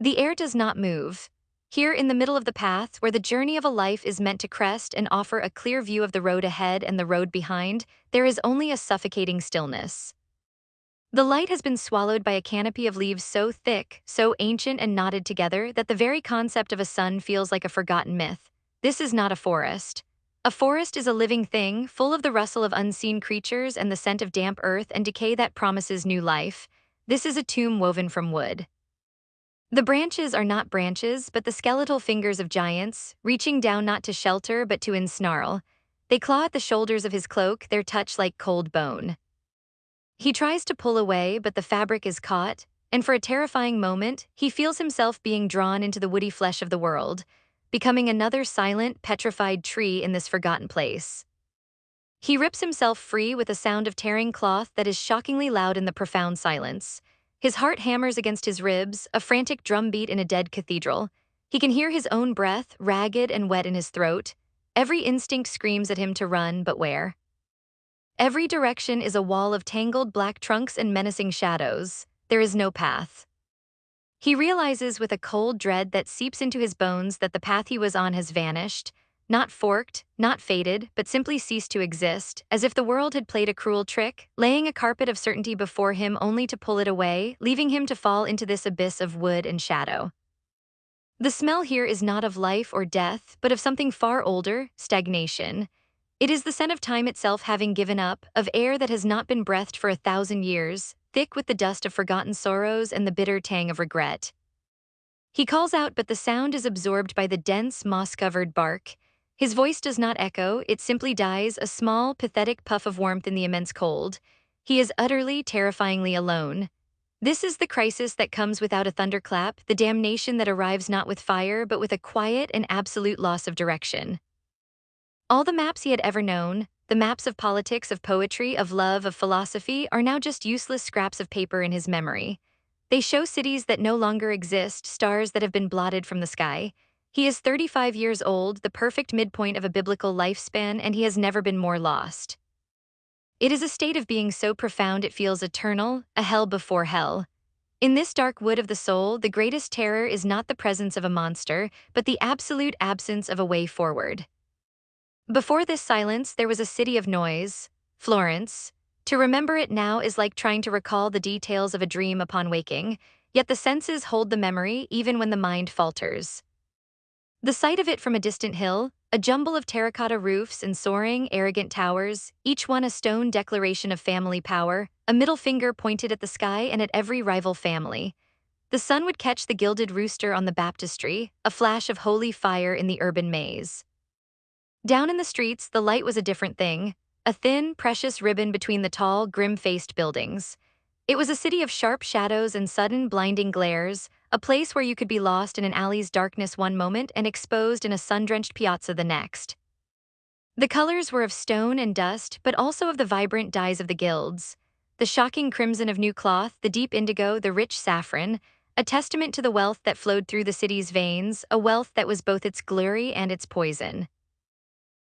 The air does not move. Here in the middle of the path, where the journey of a life is meant to crest and offer a clear view of the road ahead and the road behind, there is only a suffocating stillness. The light has been swallowed by a canopy of leaves so thick, so ancient and knotted together that the very concept of a sun feels like a forgotten myth. This is not a forest. A forest is a living thing, full of the rustle of unseen creatures and the scent of damp earth and decay that promises new life. This is a tomb woven from wood. The branches are not branches, but the skeletal fingers of giants, reaching down not to shelter but to ensnarl. They claw at the shoulders of his cloak, their touch like cold bone. He tries to pull away, but the fabric is caught, and for a terrifying moment, he feels himself being drawn into the woody flesh of the world, becoming another silent, petrified tree in this forgotten place. He rips himself free with a sound of tearing cloth that is shockingly loud in the profound silence. His heart hammers against his ribs, a frantic drumbeat in a dead cathedral. He can hear his own breath, ragged and wet in his throat. Every instinct screams at him to run, but where? Every direction is a wall of tangled black trunks and menacing shadows. There is no path. He realizes with a cold dread that seeps into his bones that the path he was on has vanished, not forked, not faded, but simply ceased to exist, as if the world had played a cruel trick, laying a carpet of certainty before him only to pull it away, leaving him to fall into this abyss of wood and shadow. The smell here is not of life or death, but of something far older, stagnation. It is the scent of time itself having given up, of air that has not been breathed for 1,000 years, thick with the dust of forgotten sorrows and the bitter tang of regret. He calls out, but the sound is absorbed by the dense, moss-covered bark. His voice does not echo, it simply dies, a small, pathetic puff of warmth in the immense cold. He is utterly, terrifyingly alone. This is the crisis that comes without a thunderclap, the damnation that arrives not with fire, but with a quiet and absolute loss of direction. All the maps he had ever known, the maps of politics, of poetry, of love, of philosophy, are now just useless scraps of paper in his memory. They show cities that no longer exist, stars that have been blotted from the sky. He is 35 years old, the perfect midpoint of a biblical lifespan, and he has never been more lost. It is a state of being so profound it feels eternal, a hell before hell. In this dark wood of the soul, the greatest terror is not the presence of a monster, but the absolute absence of a way forward. Before this silence, there was a city of noise, Florence. To remember it now is like trying to recall the details of a dream upon waking, yet the senses hold the memory even when the mind falters. The sight of it from a distant hill, a jumble of terracotta roofs and soaring, arrogant towers, each one a stone declaration of family power, a middle finger pointed at the sky and at every rival family. The sun would catch the gilded rooster on the baptistry, a flash of holy fire in the urban maze. Down in the streets, the light was a different thing, a thin, precious ribbon between the tall, grim-faced buildings. It was a city of sharp shadows and sudden, blinding glares, a place where you could be lost in an alley's darkness one moment and exposed in a sun-drenched piazza the next. The colors were of stone and dust, but also of the vibrant dyes of the guilds. The shocking crimson of new cloth, the deep indigo, the rich saffron, a testament to the wealth that flowed through the city's veins, a wealth that was both its glory and its poison.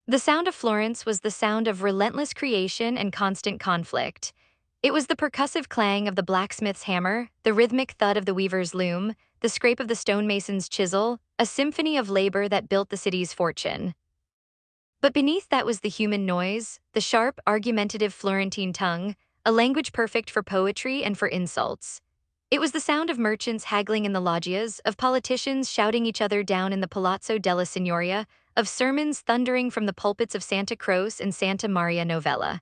The sound of Florence was the sound of relentless creation and constant conflict. It was the percussive clang of the blacksmith's hammer, the rhythmic thud of the weaver's loom, the scrape of the stonemason's chisel, a symphony of labor that built the city's fortune. But beneath that was the human noise, the sharp, argumentative Florentine tongue, a language perfect for poetry and for insults. It was the sound of merchants haggling in the loggias, of politicians shouting each other down in the Palazzo della Signoria, of sermons thundering from the pulpits of Santa Croce and Santa Maria Novella.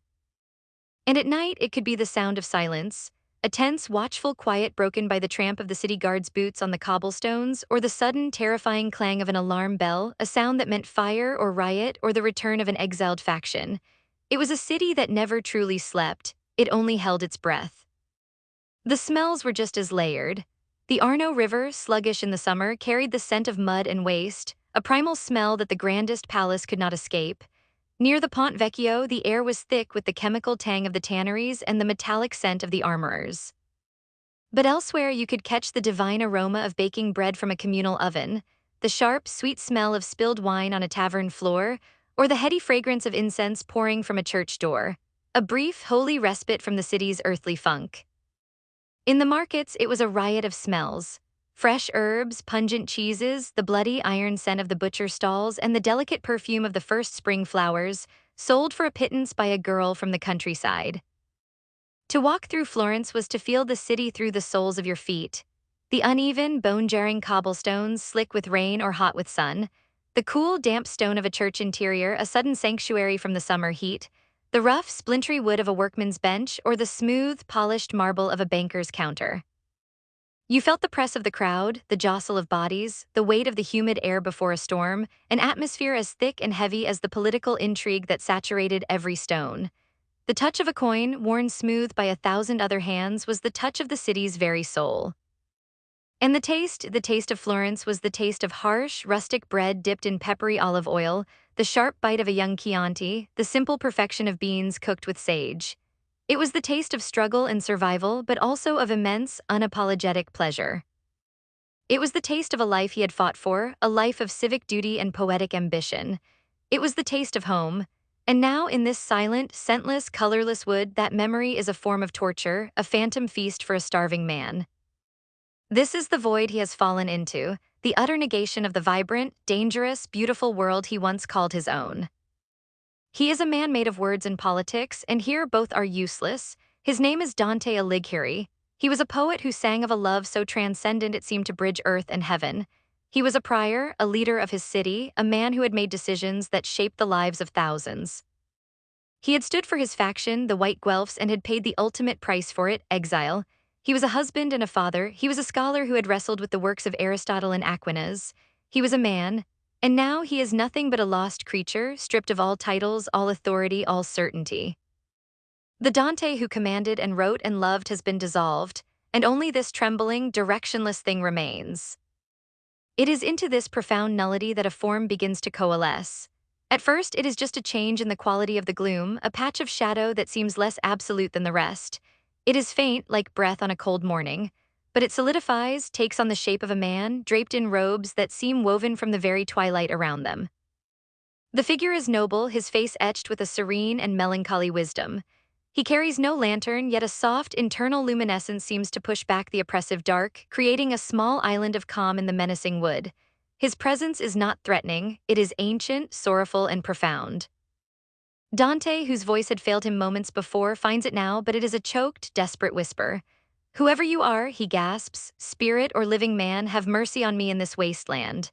And at night it could be the sound of silence, a tense, watchful quiet broken by the tramp of the city guard's boots on the cobblestones, or the sudden, terrifying clang of an alarm bell, a sound that meant fire or riot or the return of an exiled faction. It was a city that never truly slept, it only held its breath. The smells were just as layered. The Arno River, sluggish in the summer, carried the scent of mud and waste, a primal smell that the grandest palace could not escape. Near the Ponte Vecchio, the air was thick with the chemical tang of the tanneries and the metallic scent of the armorers. But elsewhere you could catch the divine aroma of baking bread from a communal oven, the sharp, sweet smell of spilled wine on a tavern floor, or the heady fragrance of incense pouring from a church door, a brief, holy respite from the city's earthly funk. In the markets, it was a riot of smells. Fresh herbs, pungent cheeses, the bloody iron scent of the butcher stalls, and the delicate perfume of the first spring flowers, sold for a pittance by a girl from the countryside. To walk through Florence was to feel the city through the soles of your feet. The uneven, bone-jarring cobblestones, slick with rain or hot with sun. The cool, damp stone of a church interior, a sudden sanctuary from the summer heat. The rough, splintery wood of a workman's bench, or the smooth, polished marble of a banker's counter. You felt the press of the crowd, the jostle of bodies, the weight of the humid air before a storm, an atmosphere as thick and heavy as the political intrigue that saturated every stone. The touch of a coin, worn smooth by 1,000 other hands, was the touch of the city's very soul. And the taste of Florence was the taste of harsh, rustic bread dipped in peppery olive oil, the sharp bite of a young Chianti, the simple perfection of beans cooked with sage. It was the taste of struggle and survival, but also of immense, unapologetic pleasure. It was the taste of a life he had fought for, a life of civic duty and poetic ambition. It was the taste of home. And now, in this silent, scentless, colorless wood, that memory is a form of torture, a phantom feast for a starving man. This is the void he has fallen into, the utter negation of the vibrant, dangerous, beautiful world he once called his own. He is a man made of words and politics, and here both are useless. His name is Dante Alighieri. He was a poet who sang of a love so transcendent it seemed to bridge earth and heaven. He was a prior, a leader of his city, a man who had made decisions that shaped the lives of thousands. He had stood for his faction, the White Guelphs, and had paid the ultimate price for it, exile. He was a husband and a father. He was a scholar who had wrestled with the works of Aristotle and Aquinas. He was a man. And now he is nothing but a lost creature, stripped of all titles, all authority, all certainty. The Dante who commanded and wrote and loved has been dissolved, and only this trembling, directionless thing remains. It is into this profound nullity that a form begins to coalesce. At first, it is just a change in the quality of the gloom, a patch of shadow that seems less absolute than the rest. It is faint, like breath on a cold morning, but it solidifies, takes on the shape of a man, draped in robes that seem woven from the very twilight around them. The figure is noble, his face etched with a serene and melancholy wisdom. He carries no lantern, yet a soft, internal luminescence seems to push back the oppressive dark, creating a small island of calm in the menacing wood. His presence is not threatening, it is ancient, sorrowful, and profound. Dante, whose voice had failed him moments before, finds it now, but it is a choked, desperate whisper. "Whoever you are," he gasps, "spirit or living man, have mercy on me in this wasteland."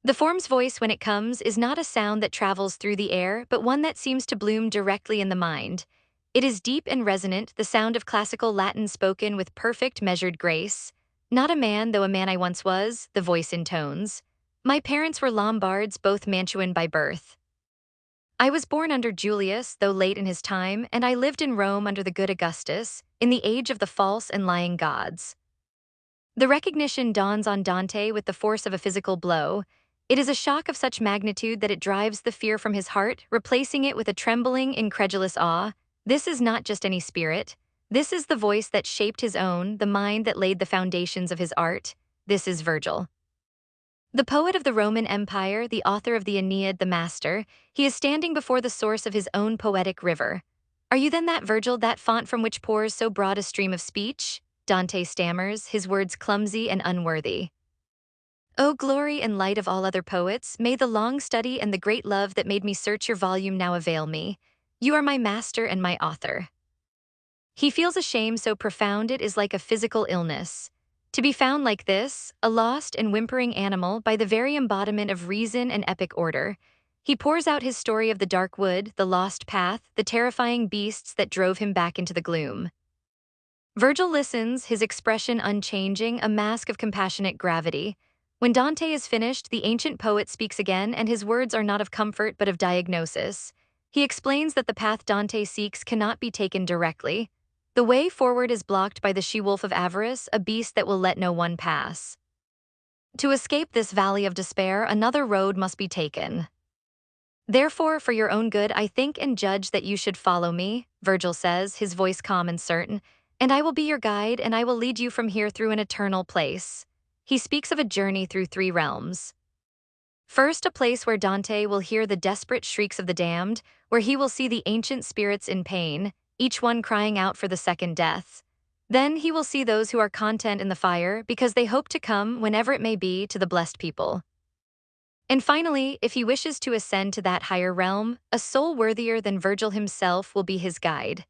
The form's voice, when it comes, is not a sound that travels through the air, but one that seems to bloom directly in the mind. It is deep and resonant, the sound of classical Latin spoken with perfect, measured grace. "Not a man, though a man I once was," the voice intones. "My parents were Lombards, both Mantuan by birth. I was born under Julius, though late in his time, and I lived in Rome under the good Augustus, in the age of the false and lying gods." The recognition dawns on Dante with the force of a physical blow. It is a shock of such magnitude that it drives the fear from his heart, replacing it with a trembling, incredulous awe. This is not just any spirit. This is the voice that shaped his own, the mind that laid the foundations of his art. This is Virgil. The poet of the Roman Empire, the author of the Aeneid, the master, he is standing before the source of his own poetic river. "Are you then that Virgil, that font from which pours so broad a stream of speech?" Dante stammers, his words clumsy and unworthy. "O glory and light of all other poets, may the long study and the great love that made me search your volume now avail me. You are my master and my author." He feels a shame so profound it is like a physical illness. To be found like this, a lost and whimpering animal by the very embodiment of reason and epic order, he pours out his story of the dark wood, the lost path, the terrifying beasts that drove him back into the gloom. Virgil listens, his expression unchanging, a mask of compassionate gravity. When Dante is finished, the ancient poet speaks again, and his words are not of comfort but of diagnosis. He explains that the path Dante seeks cannot be taken directly. The way forward is blocked by the she-wolf of avarice, a beast that will let no one pass. To escape this valley of despair, another road must be taken. "Therefore, for your own good, I think and judge that you should follow me," Virgil says, his voice calm and certain, "and I will be your guide, and I will lead you from here through an eternal place." He speaks of a journey through 3 realms. First, a place where Dante will hear the desperate shrieks of the damned, where he will see the ancient spirits in pain, each one crying out for the second death. Then he will see those who are content in the fire because they hope to come, whenever it may be, to the blessed people. And finally, if he wishes to ascend to that higher realm, a soul worthier than Virgil himself will be his guide.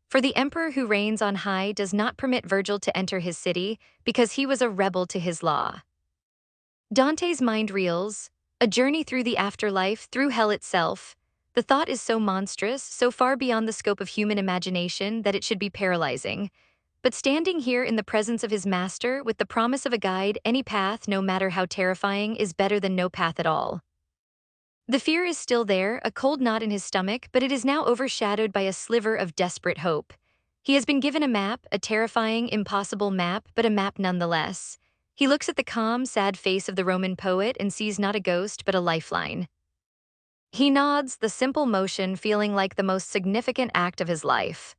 For the emperor who reigns on high does not permit Virgil to enter his city because he was a rebel to his law. Dante's mind reels, a journey through the afterlife, through hell itself. The thought is so monstrous, so far beyond the scope of human imagination that it should be paralyzing. But standing here in the presence of his master with the promise of a guide, any path, no matter how terrifying, is better than no path at all. The fear is still there, a cold knot in his stomach, but it is now overshadowed by a sliver of desperate hope. He has been given a map, a terrifying, impossible map, but a map nonetheless. He looks at the calm, sad face of the Roman poet and sees not a ghost but a lifeline. He nods, the simple motion feeling like the most significant act of his life.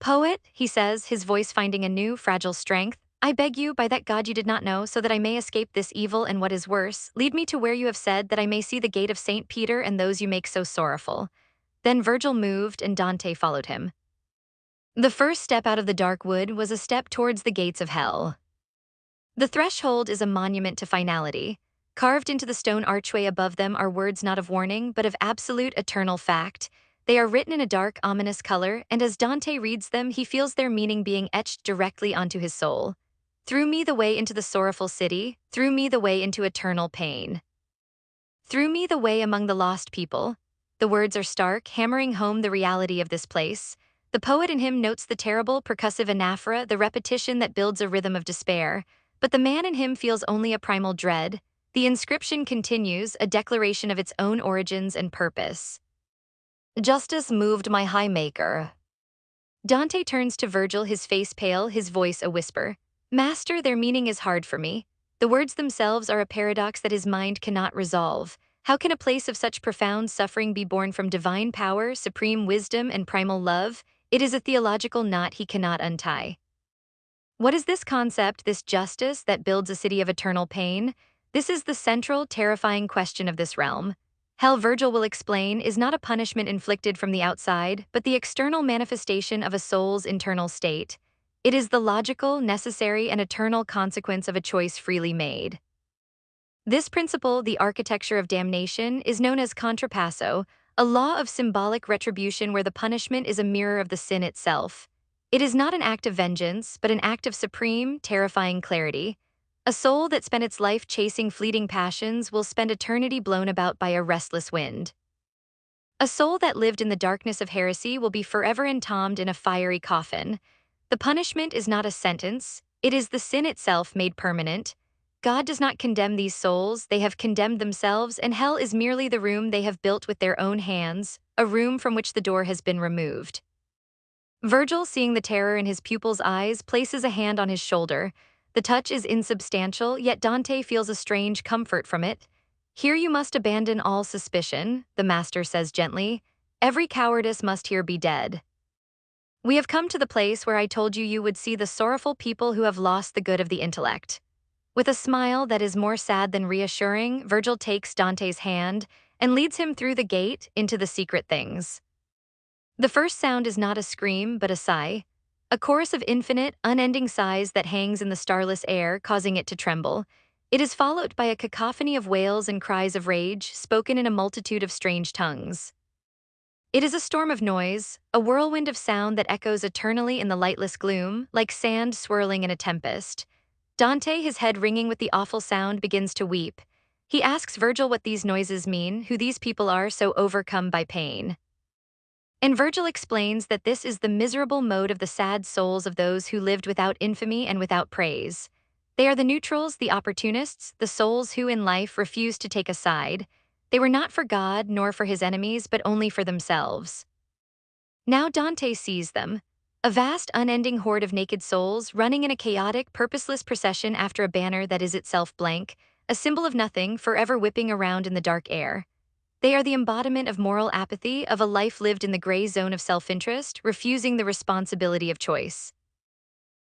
"Poet," he says, his voice finding a new, fragile strength, "I beg you, by that God you did not know, so that I may escape this evil and what is worse, lead me to where you have said that I may see the gate of St. Peter and those you make so sorrowful." Then Virgil moved and Dante followed him. The first step out of the dark wood was a step towards the gates of hell. The threshold is a monument to finality. Carved into the stone archway above them are words not of warning, but of absolute eternal fact. They are written in a dark, ominous color, and as Dante reads them, he feels their meaning being etched directly onto his soul. "Through me the way into the sorrowful city, through me the way into eternal pain. Through me the way among the lost people." The words are stark, hammering home the reality of this place. The poet in him notes the terrible, percussive anaphora, the repetition that builds a rhythm of despair. But the man in him feels only a primal dread. The inscription continues, a declaration of its own origins and purpose. "Justice moved my high maker." Dante turns to Virgil, his face pale, his voice a whisper. "Master, their meaning is hard for me." The words themselves are a paradox that his mind cannot resolve. How can a place of such profound suffering be born from divine power, supreme wisdom, and primal love? It is a theological knot he cannot untie. What is this concept, this justice that builds a city of eternal pain? This is the central, terrifying question of this realm. Hell, Virgil will explain, is not a punishment inflicted from the outside, but the external manifestation of a soul's internal state. It is the logical, necessary, and eternal consequence of a choice freely made. This principle, the architecture of damnation, is known as Contrapasso, a law of symbolic retribution where the punishment is a mirror of the sin itself. It is not an act of vengeance, but an act of supreme, terrifying clarity. A soul that spent its life chasing fleeting passions will spend eternity blown about by a restless wind. A soul that lived in the darkness of heresy will be forever entombed in a fiery coffin. The punishment is not a sentence, it is the sin itself made permanent. God does not condemn these souls, they have condemned themselves, and hell is merely the room they have built with their own hands, a room from which the door has been removed. Virgil, seeing the terror in his pupil's eyes, places a hand on his shoulder. The touch is insubstantial, yet Dante feels a strange comfort from it. "Here you must abandon all suspicion," the master says gently. "Every cowardice must here be dead. We have come to the place where I told you you would see the sorrowful people who have lost the good of the intellect." With a smile that is more sad than reassuring, Virgil takes Dante's hand and leads him through the gate into the secret things. The first sound is not a scream, but a sigh. A chorus of infinite, unending sighs that hangs in the starless air, causing it to tremble. It is followed by a cacophony of wails and cries of rage, spoken in a multitude of strange tongues. It is a storm of noise, a whirlwind of sound that echoes eternally in the lightless gloom, like sand swirling in a tempest. Dante, his head ringing with the awful sound, begins to weep. He asks Virgil what these noises mean, who these people are so overcome by pain. And Virgil explains that this is the miserable mode of the sad souls of those who lived without infamy and without praise. They are the neutrals, the opportunists, the souls who in life refuse to take a side. They were not for God nor for his enemies, but only for themselves. Now Dante sees them, a vast, unending horde of naked souls running in a chaotic, purposeless procession after a banner that is itself blank, a symbol of nothing, forever whipping around in the dark air. They are the embodiment of moral apathy, of a life lived in the gray zone of self-interest, refusing the responsibility of choice.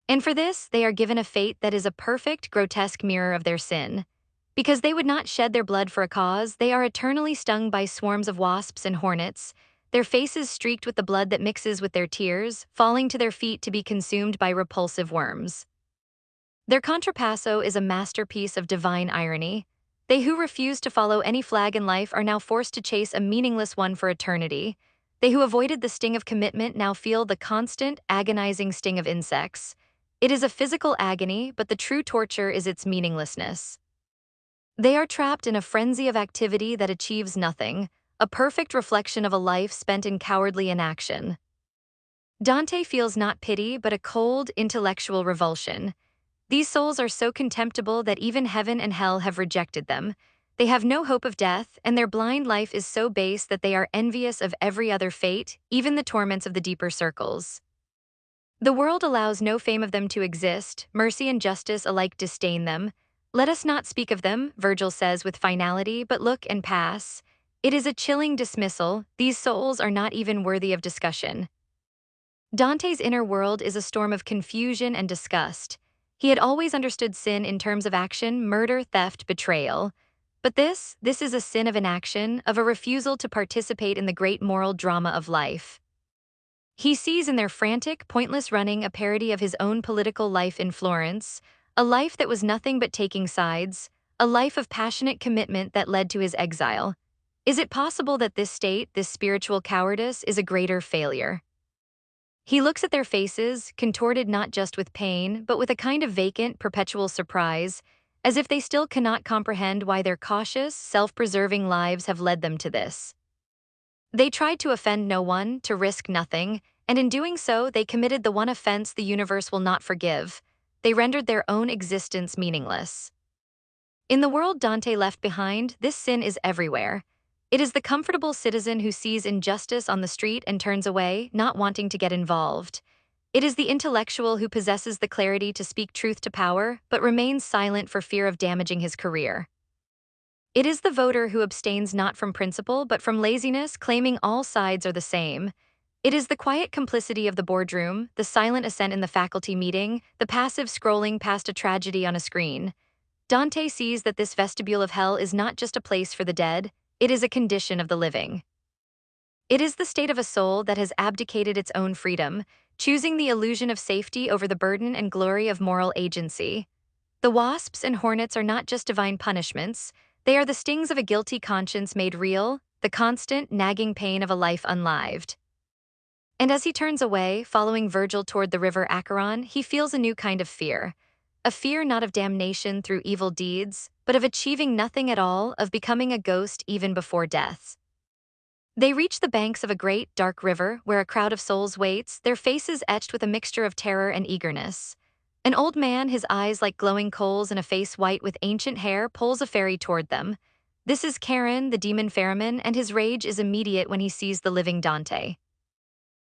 And for this, they are given a fate that is a perfect, grotesque mirror of their sin. Because they would not shed their blood for a cause, they are eternally stung by swarms of wasps and hornets. their faces streaked with the blood that mixes with their tears, falling to their feet to be consumed by repulsive worms. Their Contrapasso is a masterpiece of divine irony. They who refuse to follow any flag in life are now forced to chase a meaningless one for eternity. They who avoided the sting of commitment now feel the constant, agonizing sting of insects. It is a physical agony, but the true torture is its meaninglessness. They are trapped in a frenzy of activity that achieves nothing, a perfect reflection of a life spent in cowardly inaction. Dante feels not pity, but a cold, intellectual revulsion. These souls are so contemptible that even heaven and hell have rejected them. They have no hope of death, and their blind life is so base that they are envious of every other fate, even the torments of the deeper circles. The world allows no fame of them to exist, mercy and justice alike disdain them. Let us not speak of them, Virgil says with finality, but look and pass. It is a chilling dismissal, these souls are not even worthy of discussion. Dante's inner world is a storm of confusion and disgust. He had always understood sin in terms of action, murder, theft, betrayal. But this is a sin of inaction, of a refusal to participate in the great moral drama of life. He sees in their frantic, pointless running a parody of his own political life in Florence, a life that was nothing but taking sides, a life of passionate commitment that led to his exile. Is it possible that this state, this spiritual cowardice, is a greater failure? He looks at their faces, contorted not just with pain, but with a kind of vacant, perpetual surprise, as if they still cannot comprehend why their cautious, self-preserving lives have led them to this. They tried to offend no one, to risk nothing, and in doing so, they committed the one offense the universe will not forgive. They rendered their own existence meaningless. In the world Dante left behind, this sin is everywhere. It is the comfortable citizen who sees injustice on the street and turns away, not wanting to get involved. It is the intellectual who possesses the clarity to speak truth to power, but remains silent for fear of damaging his career. It is the voter who abstains not from principle, but from laziness, claiming all sides are the same. It is the quiet complicity of the boardroom, the silent assent in the faculty meeting, the passive scrolling past a tragedy on a screen. Dante sees that this vestibule of hell is not just a place for the dead, it is a condition of the living. It is the state of a soul that has abdicated its own freedom, choosing the illusion of safety over the burden and glory of moral agency. The wasps and hornets are not just divine punishments, they are the stings of a guilty conscience made real, the constant, nagging pain of a life unlived. And as he turns away, following Virgil toward the river Acheron, he feels a new kind of fear. A fear not of damnation through evil deeds, but of achieving nothing at all, of becoming a ghost even before death. They reach the banks of a great, dark river where a crowd of souls waits, their faces etched with a mixture of terror and eagerness. An old man, his eyes like glowing coals and a face white with ancient hair, pulls a ferry toward them. This is Charon, the demon ferryman, and his rage is immediate when he sees the living Dante.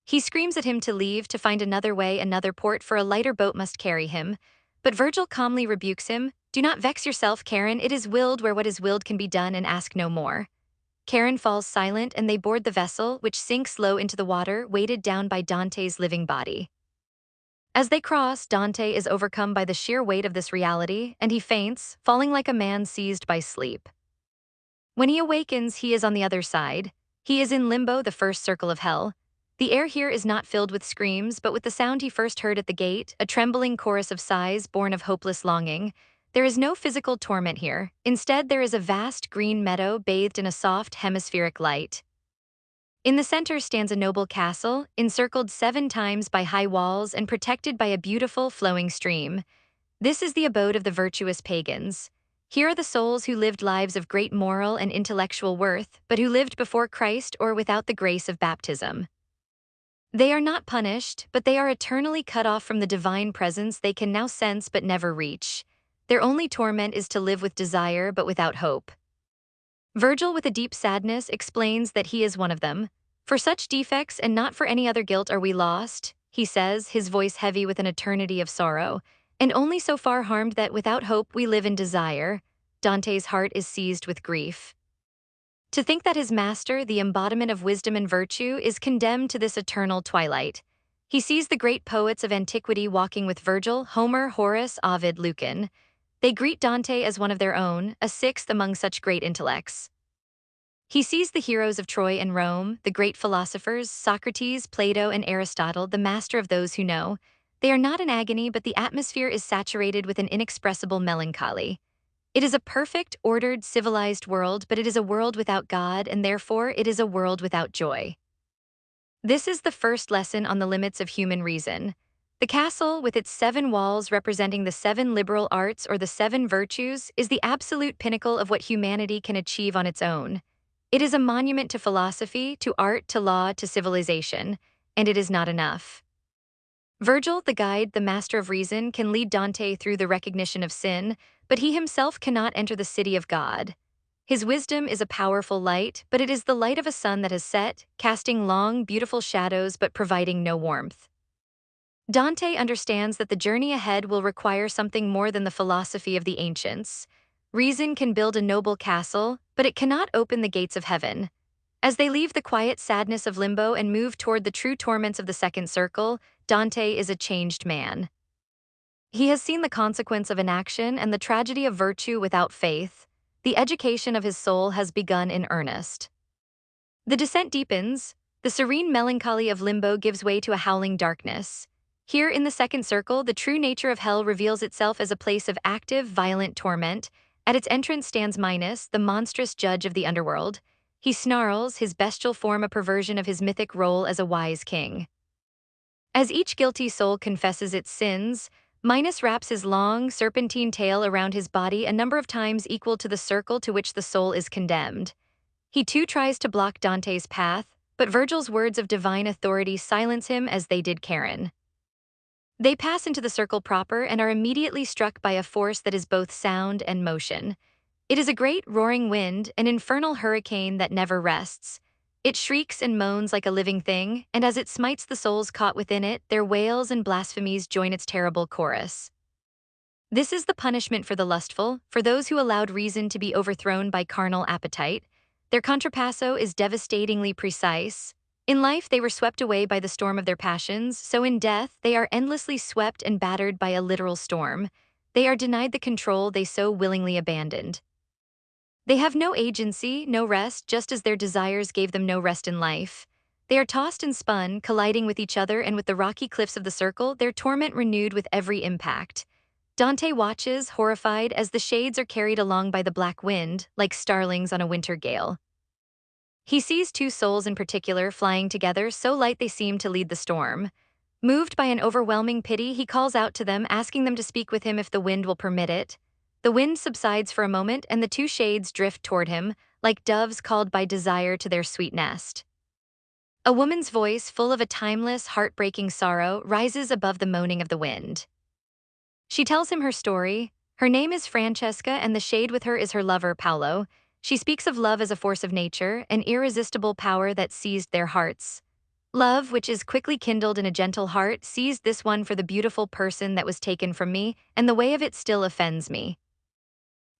He screams at him to leave, to find another way, another port, for a lighter boat must carry him. But Virgil calmly rebukes him. Do not vex yourself, Charon, it is willed where what is willed can be done, and ask no more. Charon falls silent, and they board the vessel, which sinks low into the water, weighted down by Dante's living body. As they cross, Dante is overcome by the sheer weight of this reality, and he faints, falling like a man seized by sleep. When he awakens, he is on the other side. He is in limbo, the first circle of hell. The air here is not filled with screams, but with the sound he first heard at the gate, a trembling chorus of sighs born of hopeless longing. There is no physical torment here. Instead, there is a vast green meadow bathed in a soft hemispheric light. In the center stands a noble castle, encircled 7 times by high walls and protected by a beautiful flowing stream. This is the abode of the virtuous pagans. Here are the souls who lived lives of great moral and intellectual worth, but who lived before Christ or without the grace of baptism. They are not punished, but they are eternally cut off from the divine presence they can now sense but never reach. Their only torment is to live with desire but without hope. Virgil, with a deep sadness, explains that he is one of them. For such defects and not for any other guilt are we lost, he says, his voice heavy with an eternity of sorrow, and only so far harmed that without hope we live in desire. Dante's heart is seized with grief. To think that his master, the embodiment of wisdom and virtue, is condemned to this eternal twilight. He sees the great poets of antiquity walking with Virgil, Homer, Horace, Ovid, Lucan. They greet Dante as one of their own, a sixth among such great intellects. He sees the heroes of Troy and Rome, the great philosophers, Socrates, Plato, and Aristotle, the master of those who know. They are not in agony, but the atmosphere is saturated with an inexpressible melancholy. It is a perfect, ordered, civilized world, but it is a world without God, and therefore it is a world without joy. This is the first lesson on the limits of human reason. The castle, with its 7 walls representing the 7 liberal arts or the 7 virtues, is the absolute pinnacle of what humanity can achieve on its own. It is a monument to philosophy, to art, to law, to civilization, and it is not enough. Virgil, the guide, the master of reason, can lead Dante through the recognition of sin, but he himself cannot enter the city of God. His wisdom is a powerful light, but it is the light of a sun that has set, casting long, beautiful shadows but providing no warmth. Dante understands that the journey ahead will require something more than the philosophy of the ancients. Reason can build a noble castle, but it cannot open the gates of heaven. As they leave the quiet sadness of limbo and move toward the true torments of the second circle, Dante is a changed man. He has seen the consequence of inaction and the tragedy of virtue without faith. The education of his soul has begun in earnest. The descent deepens. The serene melancholy of limbo gives way to a howling darkness. Here in the second circle, the true nature of hell reveals itself as a place of active, violent torment. At its entrance stands Minos, the monstrous judge of the underworld. He snarls, his bestial form a perversion of his mythic role as a wise king. As each guilty soul confesses its sins, Minos wraps his long, serpentine tail around his body a number of times equal to the circle to which the soul is condemned. He too tries to block Dante's path, but Virgil's words of divine authority silence him as they did Charon. They pass into the circle proper and are immediately struck by a force that is both sound and motion. It is a great roaring wind, an infernal hurricane that never rests. It shrieks and moans like a living thing, and as it smites the souls caught within it, their wails and blasphemies join its terrible chorus. This is the punishment for the lustful, for those who allowed reason to be overthrown by carnal appetite. Their contrapasso is devastatingly precise. In life, they were swept away by the storm of their passions, so in death, they are endlessly swept and battered by a literal storm. They are denied the control they so willingly abandoned. They have no agency, no rest, just as their desires gave them no rest in life. They are tossed and spun, colliding with each other and with the rocky cliffs of the circle, their torment renewed with every impact. Dante watches, horrified, as the shades are carried along by the black wind, like starlings on a winter gale. He sees 2 souls in particular flying together, so light they seem to lead the storm. Moved by an overwhelming pity, he calls out to them, asking them to speak with him if the wind will permit it. The wind subsides for a moment, and the 2 shades drift toward him, like doves called by desire to their sweet nest. A woman's voice, full of a timeless, heartbreaking sorrow, rises above the moaning of the wind. She tells him her story. Her name is Francesca, and the shade with her is her lover, Paolo. She speaks of love as a force of nature, an irresistible power that seized their hearts. Love, which is quickly kindled in a gentle heart, seized this one for the beautiful person that was taken from me, and the way of it still offends me.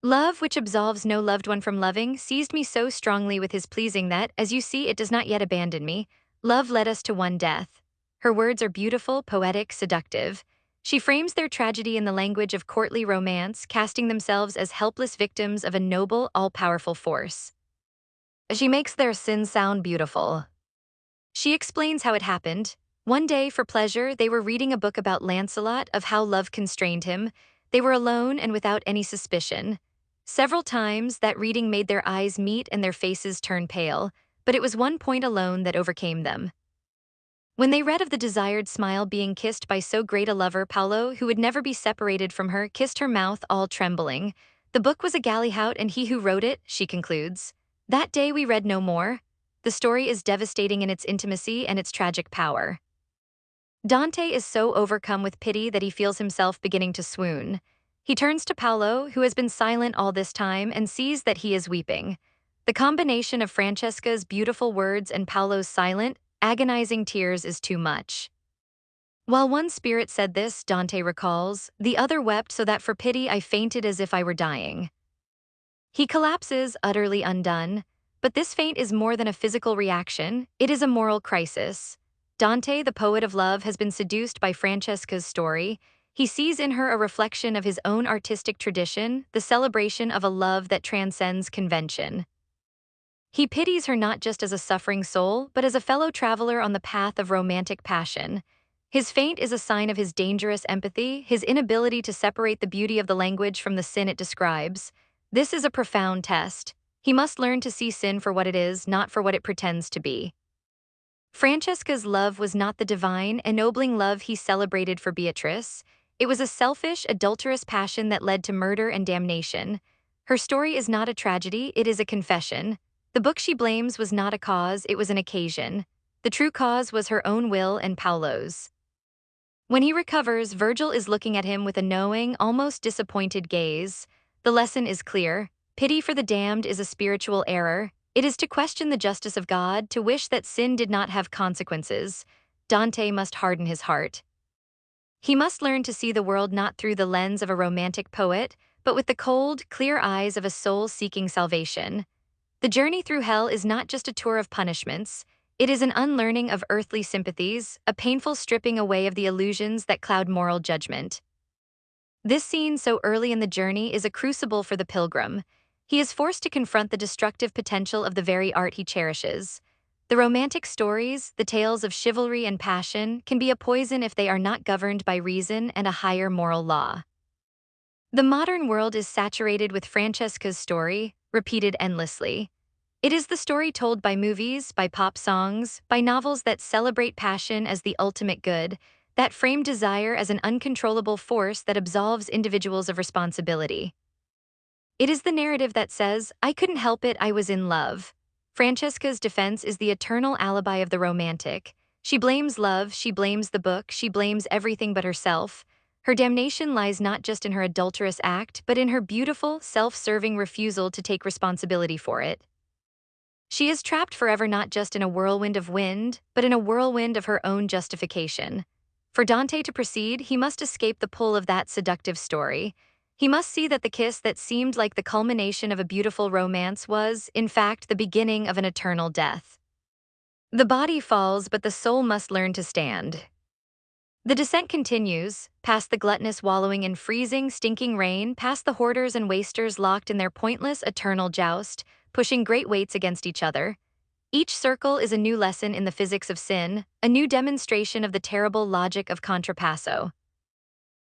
Love, which absolves no loved one from loving, seized me so strongly with his pleasing that, as you see, it does not yet abandon me. Love led us to one death. Her words are beautiful, poetic, seductive. She frames their tragedy in the language of courtly romance, casting themselves as helpless victims of a noble, all-powerful force. She makes their sin sound beautiful. She explains how it happened. One day, for pleasure, they were reading a book about Lancelot, of how love constrained him. They were alone and without any suspicion. Several times, that reading made their eyes meet and their faces turn pale, but it was one point alone that overcame them. When they read of the desired smile being kissed by so great a lover, Paolo, who would never be separated from her, kissed her mouth all trembling. The book was a gallihout, and he who wrote it, she concludes. That day we read no more. The story is devastating in its intimacy and its tragic power. Dante is so overcome with pity that he feels himself beginning to swoon. He turns to Paolo, who has been silent all this time, and sees that he is weeping. The combination of Francesca's beautiful words and Paolo's silent, agonizing tears is too much. While one spirit said this, Dante recalls, the other wept so that for pity I fainted as if I were dying. He collapses, utterly undone, but this faint is more than a physical reaction, it is a moral crisis. Dante, the poet of love, has been seduced by Francesca's story. He sees in her a reflection of his own artistic tradition, the celebration of a love that transcends convention. He pities her not just as a suffering soul, but as a fellow traveler on the path of romantic passion. His faint is a sign of his dangerous empathy, his inability to separate the beauty of the language from the sin it describes. This is a profound test. He must learn to see sin for what it is, not for what it pretends to be. Francesca's love was not the divine, ennobling love he celebrated for Beatrice. It was a selfish, adulterous passion that led to murder and damnation. Her story is not a tragedy, it is a confession. The book she blames was not a cause, it was an occasion. The true cause was her own will and Paolo's. When he recovers, Virgil is looking at him with a knowing, almost disappointed gaze. The lesson is clear. Pity for the damned is a spiritual error. It is to question the justice of God, to wish that sin did not have consequences. Dante must harden his heart. He must learn to see the world not through the lens of a romantic poet, but with the cold, clear eyes of a soul seeking salvation. The journey through hell is not just a tour of punishments. It is an unlearning of earthly sympathies, a painful stripping away of the illusions that cloud moral judgment. This scene so early in the journey is a crucible for the pilgrim. He is forced to confront the destructive potential of the very art he cherishes. The romantic stories, the tales of chivalry and passion, can be a poison if they are not governed by reason and a higher moral law. The modern world is saturated with Francesca's story, repeated endlessly. It is the story told by movies, by pop songs, by novels that celebrate passion as the ultimate good, that frame desire as an uncontrollable force that absolves individuals of responsibility. It is the narrative that says, "I couldn't help it, I was in love." Francesca's defense is the eternal alibi of the romantic. She blames love, she blames the book, she blames everything but herself. Her damnation lies not just in her adulterous act, but in her beautiful, self-serving refusal to take responsibility for it. She is trapped forever not just in a whirlwind of wind, but in a whirlwind of her own justification. For Dante to proceed, he must escape the pull of that seductive story. He must see that the kiss that seemed like the culmination of a beautiful romance was, in fact, the beginning of an eternal death. The body falls, but the soul must learn to stand. The descent continues, past the gluttonous wallowing in freezing, stinking rain, past the hoarders and wasters locked in their pointless, eternal joust, pushing great weights against each other. Each circle is a new lesson in the physics of sin, a new demonstration of the terrible logic of Contrapasso.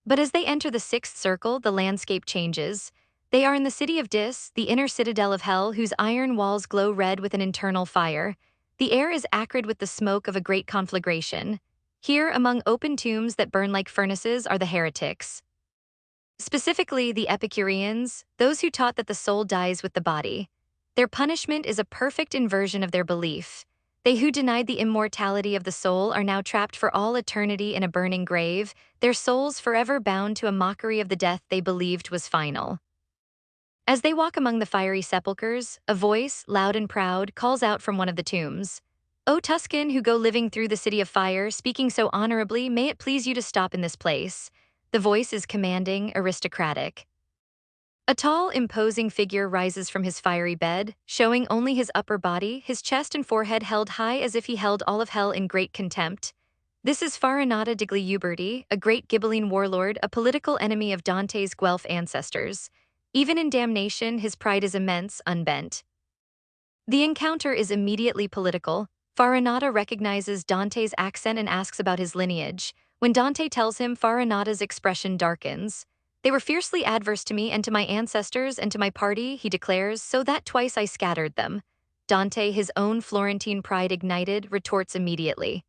But as they enter the sixth circle, the landscape changes. They are in the city of Dis, the inner citadel of hell, whose iron walls glow red with an internal fire. The air is acrid with the smoke of a great conflagration. Here, among open tombs that burn like furnaces, are the heretics. Specifically, the Epicureans, those who taught that the soul dies with the body. Their punishment is a perfect inversion of their belief. They who denied the immortality of the soul are now trapped for all eternity in a burning grave, their souls forever bound to a mockery of the death they believed was final. As they walk among the fiery sepulchres, a voice, loud and proud, calls out from one of the tombs. "O Tuscan who go living through the city of fire, speaking so honorably, may it please you to stop in this place." The voice is commanding, aristocratic. A tall, imposing figure rises from his fiery bed, showing only his upper body, his chest and forehead held high as if he held all of hell in great contempt. This is Farinata degli Uberti, a great Ghibelline warlord, a political enemy of Dante's Guelph ancestors. Even in damnation, his pride is immense, unbent. The encounter is immediately political. Farinata recognizes Dante's accent and asks about his lineage. When Dante tells him, Farinata's expression darkens. "They were fiercely adverse to me and to my ancestors and to my party," he declares, "so that twice I scattered them." Dante, his own Florentine pride ignited, retorts immediately.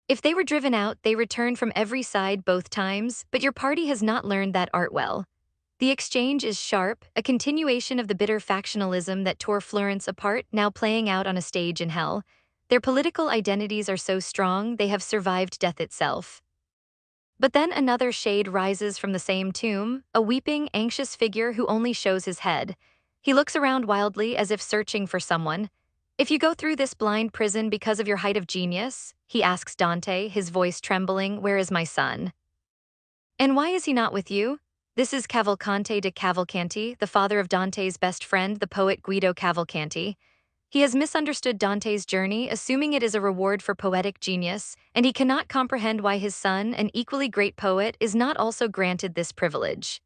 "If they were driven out, they returned from every side both times, but your party has not learned that art well." The exchange is sharp, a continuation of the bitter factionalism that tore Florence apart, now playing out on a stage in hell. Their political identities are so strong they have survived death itself. But then another shade rises from the same tomb, a weeping, anxious figure who only shows his head. He looks around wildly as if searching for someone. "If you go through this blind prison because of your height of genius," he asks Dante, his voice trembling, "where is my son? And why is he not with you?" This is Cavalcante de Cavalcanti, the father of Dante's best friend, the poet Guido Cavalcanti. He has misunderstood Dante's journey, assuming it is a reward for poetic genius, and he cannot comprehend why his son, an equally great poet, is not also granted this privilege.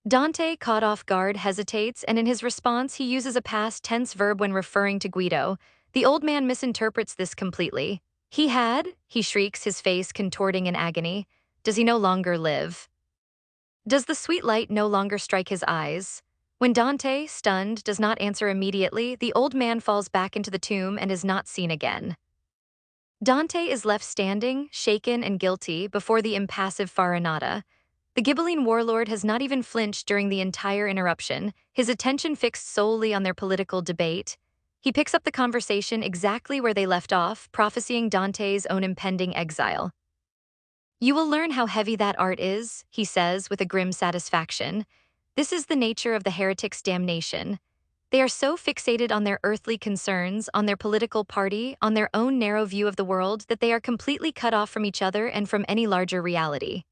Dante, caught off guard, hesitates, and in his response he uses a past tense verb when referring to Guido. The old man misinterprets this completely. He shrieks, his face contorting in agony. Does he no longer live? Does the sweet light no longer strike his eyes? When Dante, stunned, does not answer immediately, the old man falls back into the tomb and is not seen again. Dante is left standing, shaken and guilty, before the impassive Farinata. The Ghibelline warlord has not even flinched during the entire interruption, his attention fixed solely on their political debate. He picks up the conversation exactly where they left off, prophesying Dante's own impending exile. "You will learn how heavy that art is," he says with a grim satisfaction. "This is the nature of the heretic's damnation. They are so fixated on their earthly concerns, on their political party, on their own narrow view of the world, that they are completely cut off from each other and from any larger reality."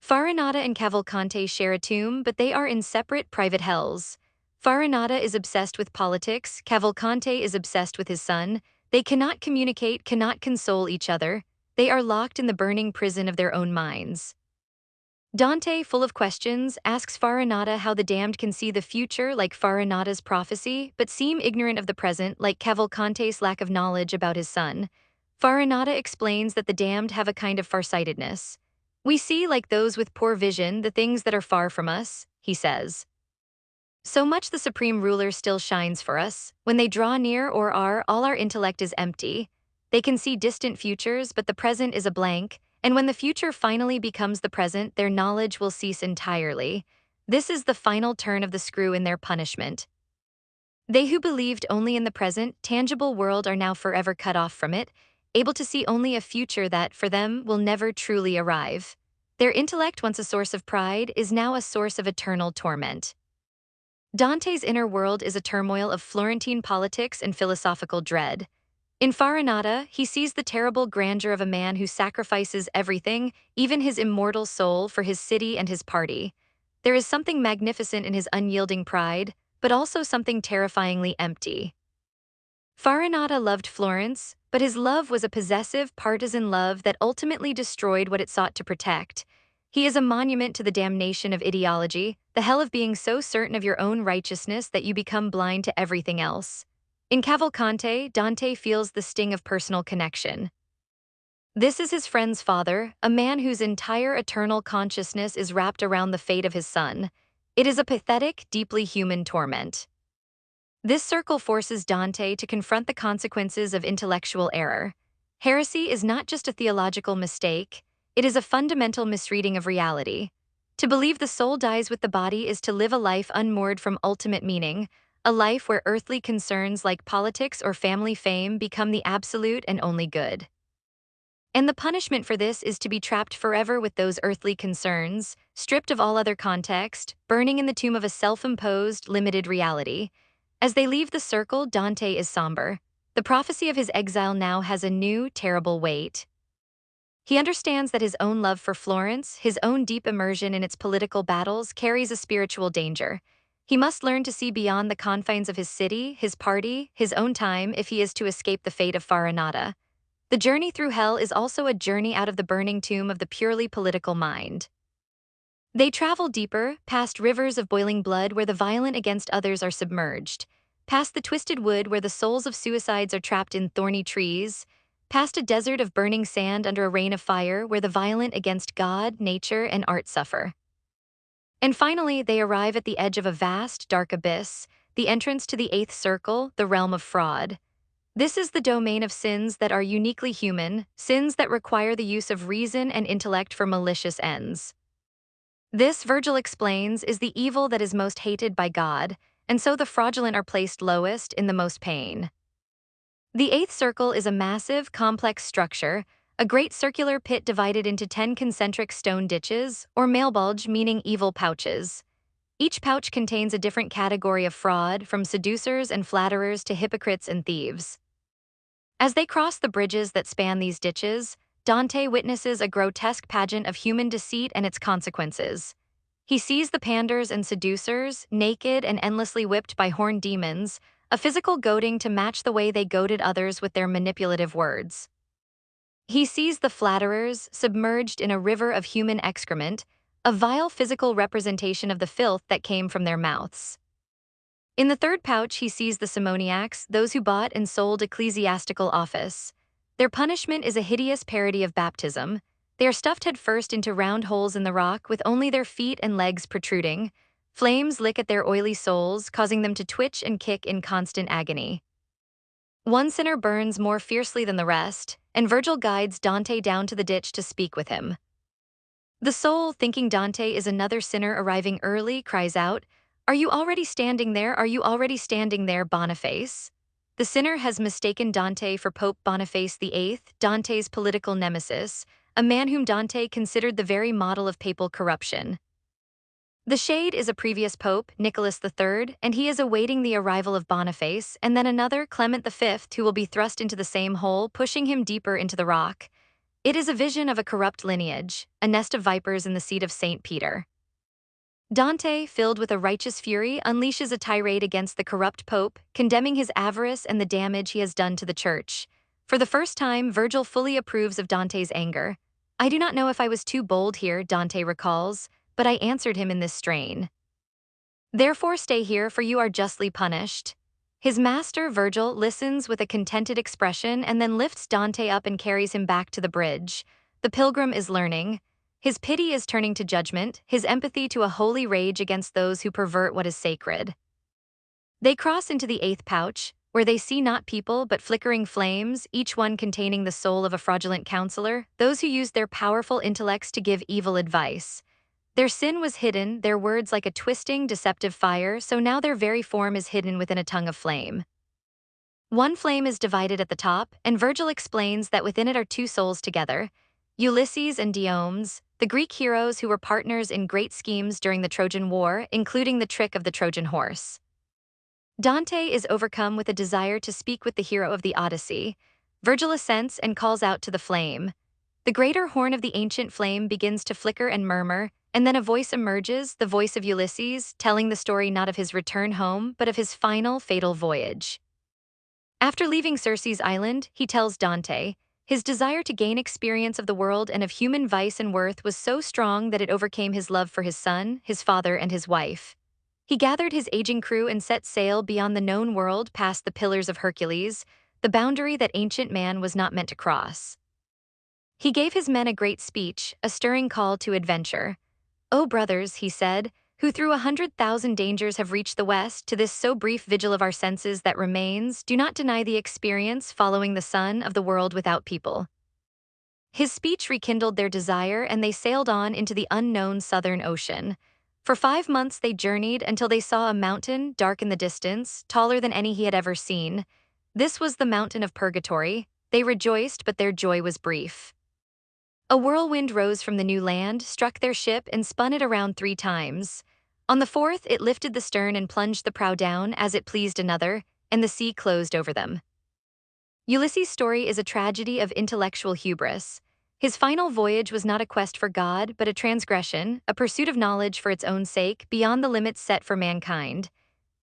Farinata and Cavalcante share a tomb, but they are in separate, private hells. Farinata is obsessed with politics, Cavalcante is obsessed with his son. They cannot communicate, cannot console each other. They are locked in the burning prison of their own minds. Dante, full of questions, asks Farinata how the damned can see the future like Farinata's prophecy, but seem ignorant of the present like Cavalcante's lack of knowledge about his son. Farinata explains that the damned have a kind of farsightedness. "We see, like those with poor vision, the things that are far from us," he says. "So much the supreme ruler still shines for us. When they draw near or are, all our intellect is empty. They can see distant futures, but the present is a blank, and when the future finally becomes the present, their knowledge will cease entirely. This is the final turn of the screw in their punishment. They who believed only in the present, tangible world are now forever cut off from it, able to see only a future that, for them, will never truly arrive. Their intellect, once a source of pride, is now a source of eternal torment." Dante's inner world is a turmoil of Florentine politics and philosophical dread. In Farinata, he sees the terrible grandeur of a man who sacrifices everything, even his immortal soul, for his city and his party. There is something magnificent in his unyielding pride, but also something terrifyingly empty. Farinata loved Florence, but his love was a possessive, partisan love that ultimately destroyed what it sought to protect. He is a monument to the damnation of ideology, the hell of being so certain of your own righteousness that you become blind to everything else. In Cavalcante, Dante feels the sting of personal connection. This is his friend's father, a man whose entire eternal consciousness is wrapped around the fate of his son. It is a pathetic, deeply human torment. This circle forces Dante to confront the consequences of intellectual error. Heresy is not just a theological mistake, it is a fundamental misreading of reality. To believe the soul dies with the body is to live a life unmoored from ultimate meaning, a life where earthly concerns like politics or family fame become the absolute and only good. And the punishment for this is to be trapped forever with those earthly concerns, stripped of all other context, burning in the tomb of a self-imposed, limited reality. As they leave the circle, Dante is somber. The prophecy of his exile now has a new, terrible weight. He understands that his own love for Florence, his own deep immersion in its political battles, carries a spiritual danger. He must learn to see beyond the confines of his city, his party, his own time, if he is to escape the fate of Farinata. The journey through hell is also a journey out of the burning tomb of the purely political mind. They travel deeper, past rivers of boiling blood where the violent against others are submerged, past the twisted wood where the souls of suicides are trapped in thorny trees, past a desert of burning sand under a rain of fire where the violent against God, nature, and art suffer. And finally, they arrive at the edge of a vast, dark abyss, the entrance to the eighth circle, the realm of fraud. This is the domain of sins that are uniquely human, sins that require the use of reason and intellect for malicious ends. This, Virgil explains, is the evil that is most hated by God, and so the fraudulent are placed lowest in the most pain. The eighth circle is a massive, complex structure, a great circular pit divided into 10 concentric stone ditches, or mailbulge meaning evil pouches. Each pouch contains a different category of fraud, from seducers and flatterers to hypocrites and thieves. As they cross the bridges that span these ditches, Dante witnesses a grotesque pageant of human deceit and its consequences. He sees the panders and seducers, naked and endlessly whipped by horned demons, a physical goading to match the way they goaded others with their manipulative words. He sees the flatterers, submerged in a river of human excrement, a vile physical representation of the filth that came from their mouths. In the third pouch, he sees the simoniacs, those who bought and sold ecclesiastical office. Their punishment is a hideous parody of baptism. They are stuffed head first into round holes in the rock with only their feet and legs protruding. Flames lick at their oily souls, causing them to twitch and kick in constant agony. One sinner burns more fiercely than the rest, and Virgil guides Dante down to the ditch to speak with him. The soul, thinking Dante is another sinner arriving early, cries out, "Are you already standing there? Are you already standing there, Boniface?" The sinner has mistaken Dante for Pope Boniface VIII, Dante's political nemesis, a man whom Dante considered the very model of papal corruption. The shade is a previous pope, Nicholas III, and he is awaiting the arrival of Boniface, and then another, Clement V, who will be thrust into the same hole, pushing him deeper into the rock. It is a vision of a corrupt lineage, a nest of vipers in the seat of St. Peter. Dante, filled with a righteous fury, unleashes a tirade against the corrupt pope, condemning his avarice and the damage he has done to the church. For the first time, Virgil fully approves of Dante's anger. "I do not know if I was too bold here," Dante recalls, "but I answered him in this strain. Therefore stay here, for you are justly punished." His master, Virgil, listens with a contented expression and then lifts Dante up and carries him back to the bridge. The pilgrim is learning. His pity is turning to judgment, his empathy to a holy rage against those who pervert what is sacred. They cross into the eighth pouch, where they see not people but flickering flames, each one containing the soul of a fraudulent counselor, those who use their powerful intellects to give evil advice. Their sin was hidden, their words like a twisting, deceptive fire, so now their very form is hidden within a tongue of flame. One flame is divided at the top, and Virgil explains that within it are two souls together, Ulysses and Diomedes, the Greek heroes who were partners in great schemes during the Trojan War, including the trick of the Trojan horse. Dante is overcome with a desire to speak with the hero of the Odyssey. Virgil assents and calls out to the flame. The greater horn of the ancient flame begins to flicker and murmur, and then a voice emerges, the voice of Ulysses, telling the story not of his return home, but of his final, fatal voyage. After leaving Circe's island, he tells Dante, his desire to gain experience of the world and of human vice and worth was so strong that it overcame his love for his son, his father, and his wife. He gathered his aging crew and set sail beyond the known world past the Pillars of Hercules, the boundary that ancient man was not meant to cross. He gave his men a great speech, a stirring call to adventure. "O brothers," he said, "who through 100,000 dangers have reached the West, to this so brief vigil of our senses that remains, do not deny the experience following the sun of the world without people." His speech rekindled their desire, and they sailed on into the unknown southern ocean. For 5 months they journeyed until they saw a mountain, dark in the distance, taller than any he had ever seen. This was the mountain of Purgatory. They rejoiced, but their joy was brief. A whirlwind rose from the new land, struck their ship, and spun it around 3 times. On the 4th, it lifted the stern and plunged the prow down as it pleased another, and the sea closed over them. Ulysses' story is a tragedy of intellectual hubris. His final voyage was not a quest for God, but a transgression, a pursuit of knowledge for its own sake, beyond the limits set for mankind.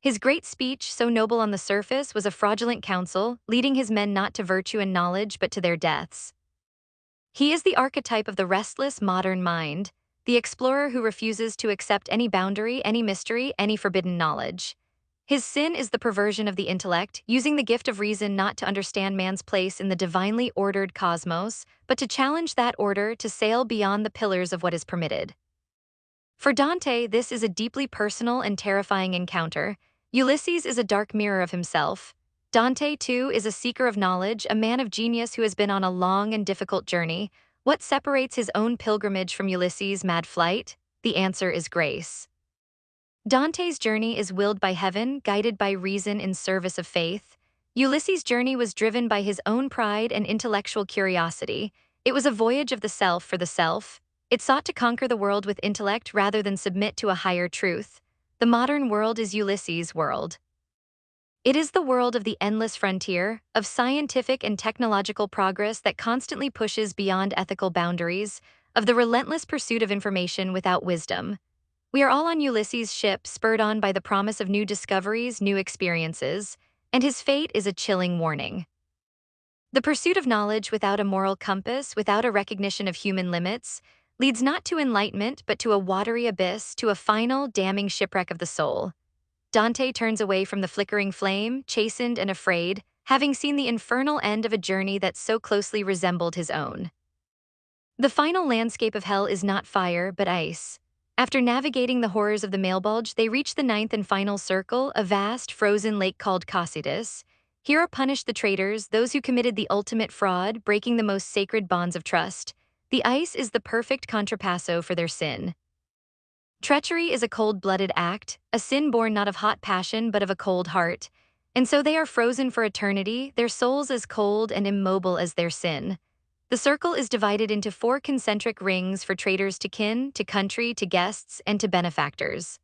His great speech, so noble on the surface, was a fraudulent counsel, leading his men not to virtue and knowledge but to their deaths. He is the archetype of the restless modern mind, the explorer who refuses to accept any boundary, any mystery, any forbidden knowledge. His sin is the perversion of the intellect, using the gift of reason not to understand man's place in the divinely ordered cosmos, but to challenge that order to sail beyond the pillars of what is permitted. For Dante, this is a deeply personal and terrifying encounter. Ulysses is a dark mirror of himself. Dante, too, is a seeker of knowledge, a man of genius who has been on a long and difficult journey. What separates his own pilgrimage from Ulysses' mad flight? The answer is grace. Dante's journey is willed by heaven, guided by reason in service of faith. Ulysses' journey was driven by his own pride and intellectual curiosity. It was a voyage of the self for the self. It sought to conquer the world with intellect rather than submit to a higher truth. The modern world is Ulysses' world. It is the world of the endless frontier, of scientific and technological progress that constantly pushes beyond ethical boundaries, of the relentless pursuit of information without wisdom. We are all on Ulysses' ship, spurred on by the promise of new discoveries, new experiences, and his fate is a chilling warning. The pursuit of knowledge without a moral compass, without a recognition of human limits, leads not to enlightenment but to a watery abyss, to a final, damning shipwreck of the soul. Dante turns away from the flickering flame, chastened and afraid, having seen the infernal end of a journey that so closely resembled his own. The final landscape of hell is not fire, but ice. After navigating the horrors of the Malebulge, they reach the ninth and final circle, a vast, frozen lake called Cocytus. Here are punished the traitors, those who committed the ultimate fraud, breaking the most sacred bonds of trust. The ice is the perfect contrapasso for their sin. Treachery is a cold-blooded act, a sin born not of hot passion but of a cold heart. And so they are frozen for eternity, their souls as cold and immobile as their sin. The circle is divided into 4 concentric rings for traitors to kin, to country, to guests, and to benefactors.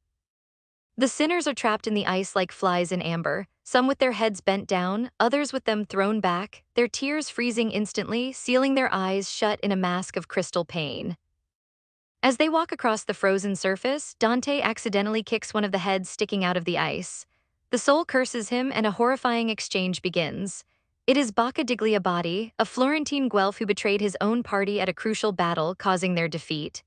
The sinners are trapped in the ice like flies in amber, some with their heads bent down, others with them thrown back, their tears freezing instantly, sealing their eyes shut in a mask of crystal pain. As they walk across the frozen surface, Dante accidentally kicks one of the heads sticking out of the ice. The soul curses him and a horrifying exchange begins. It is Bacca digli Abati, a Florentine Guelph who betrayed his own party at a crucial battle, causing their defeat.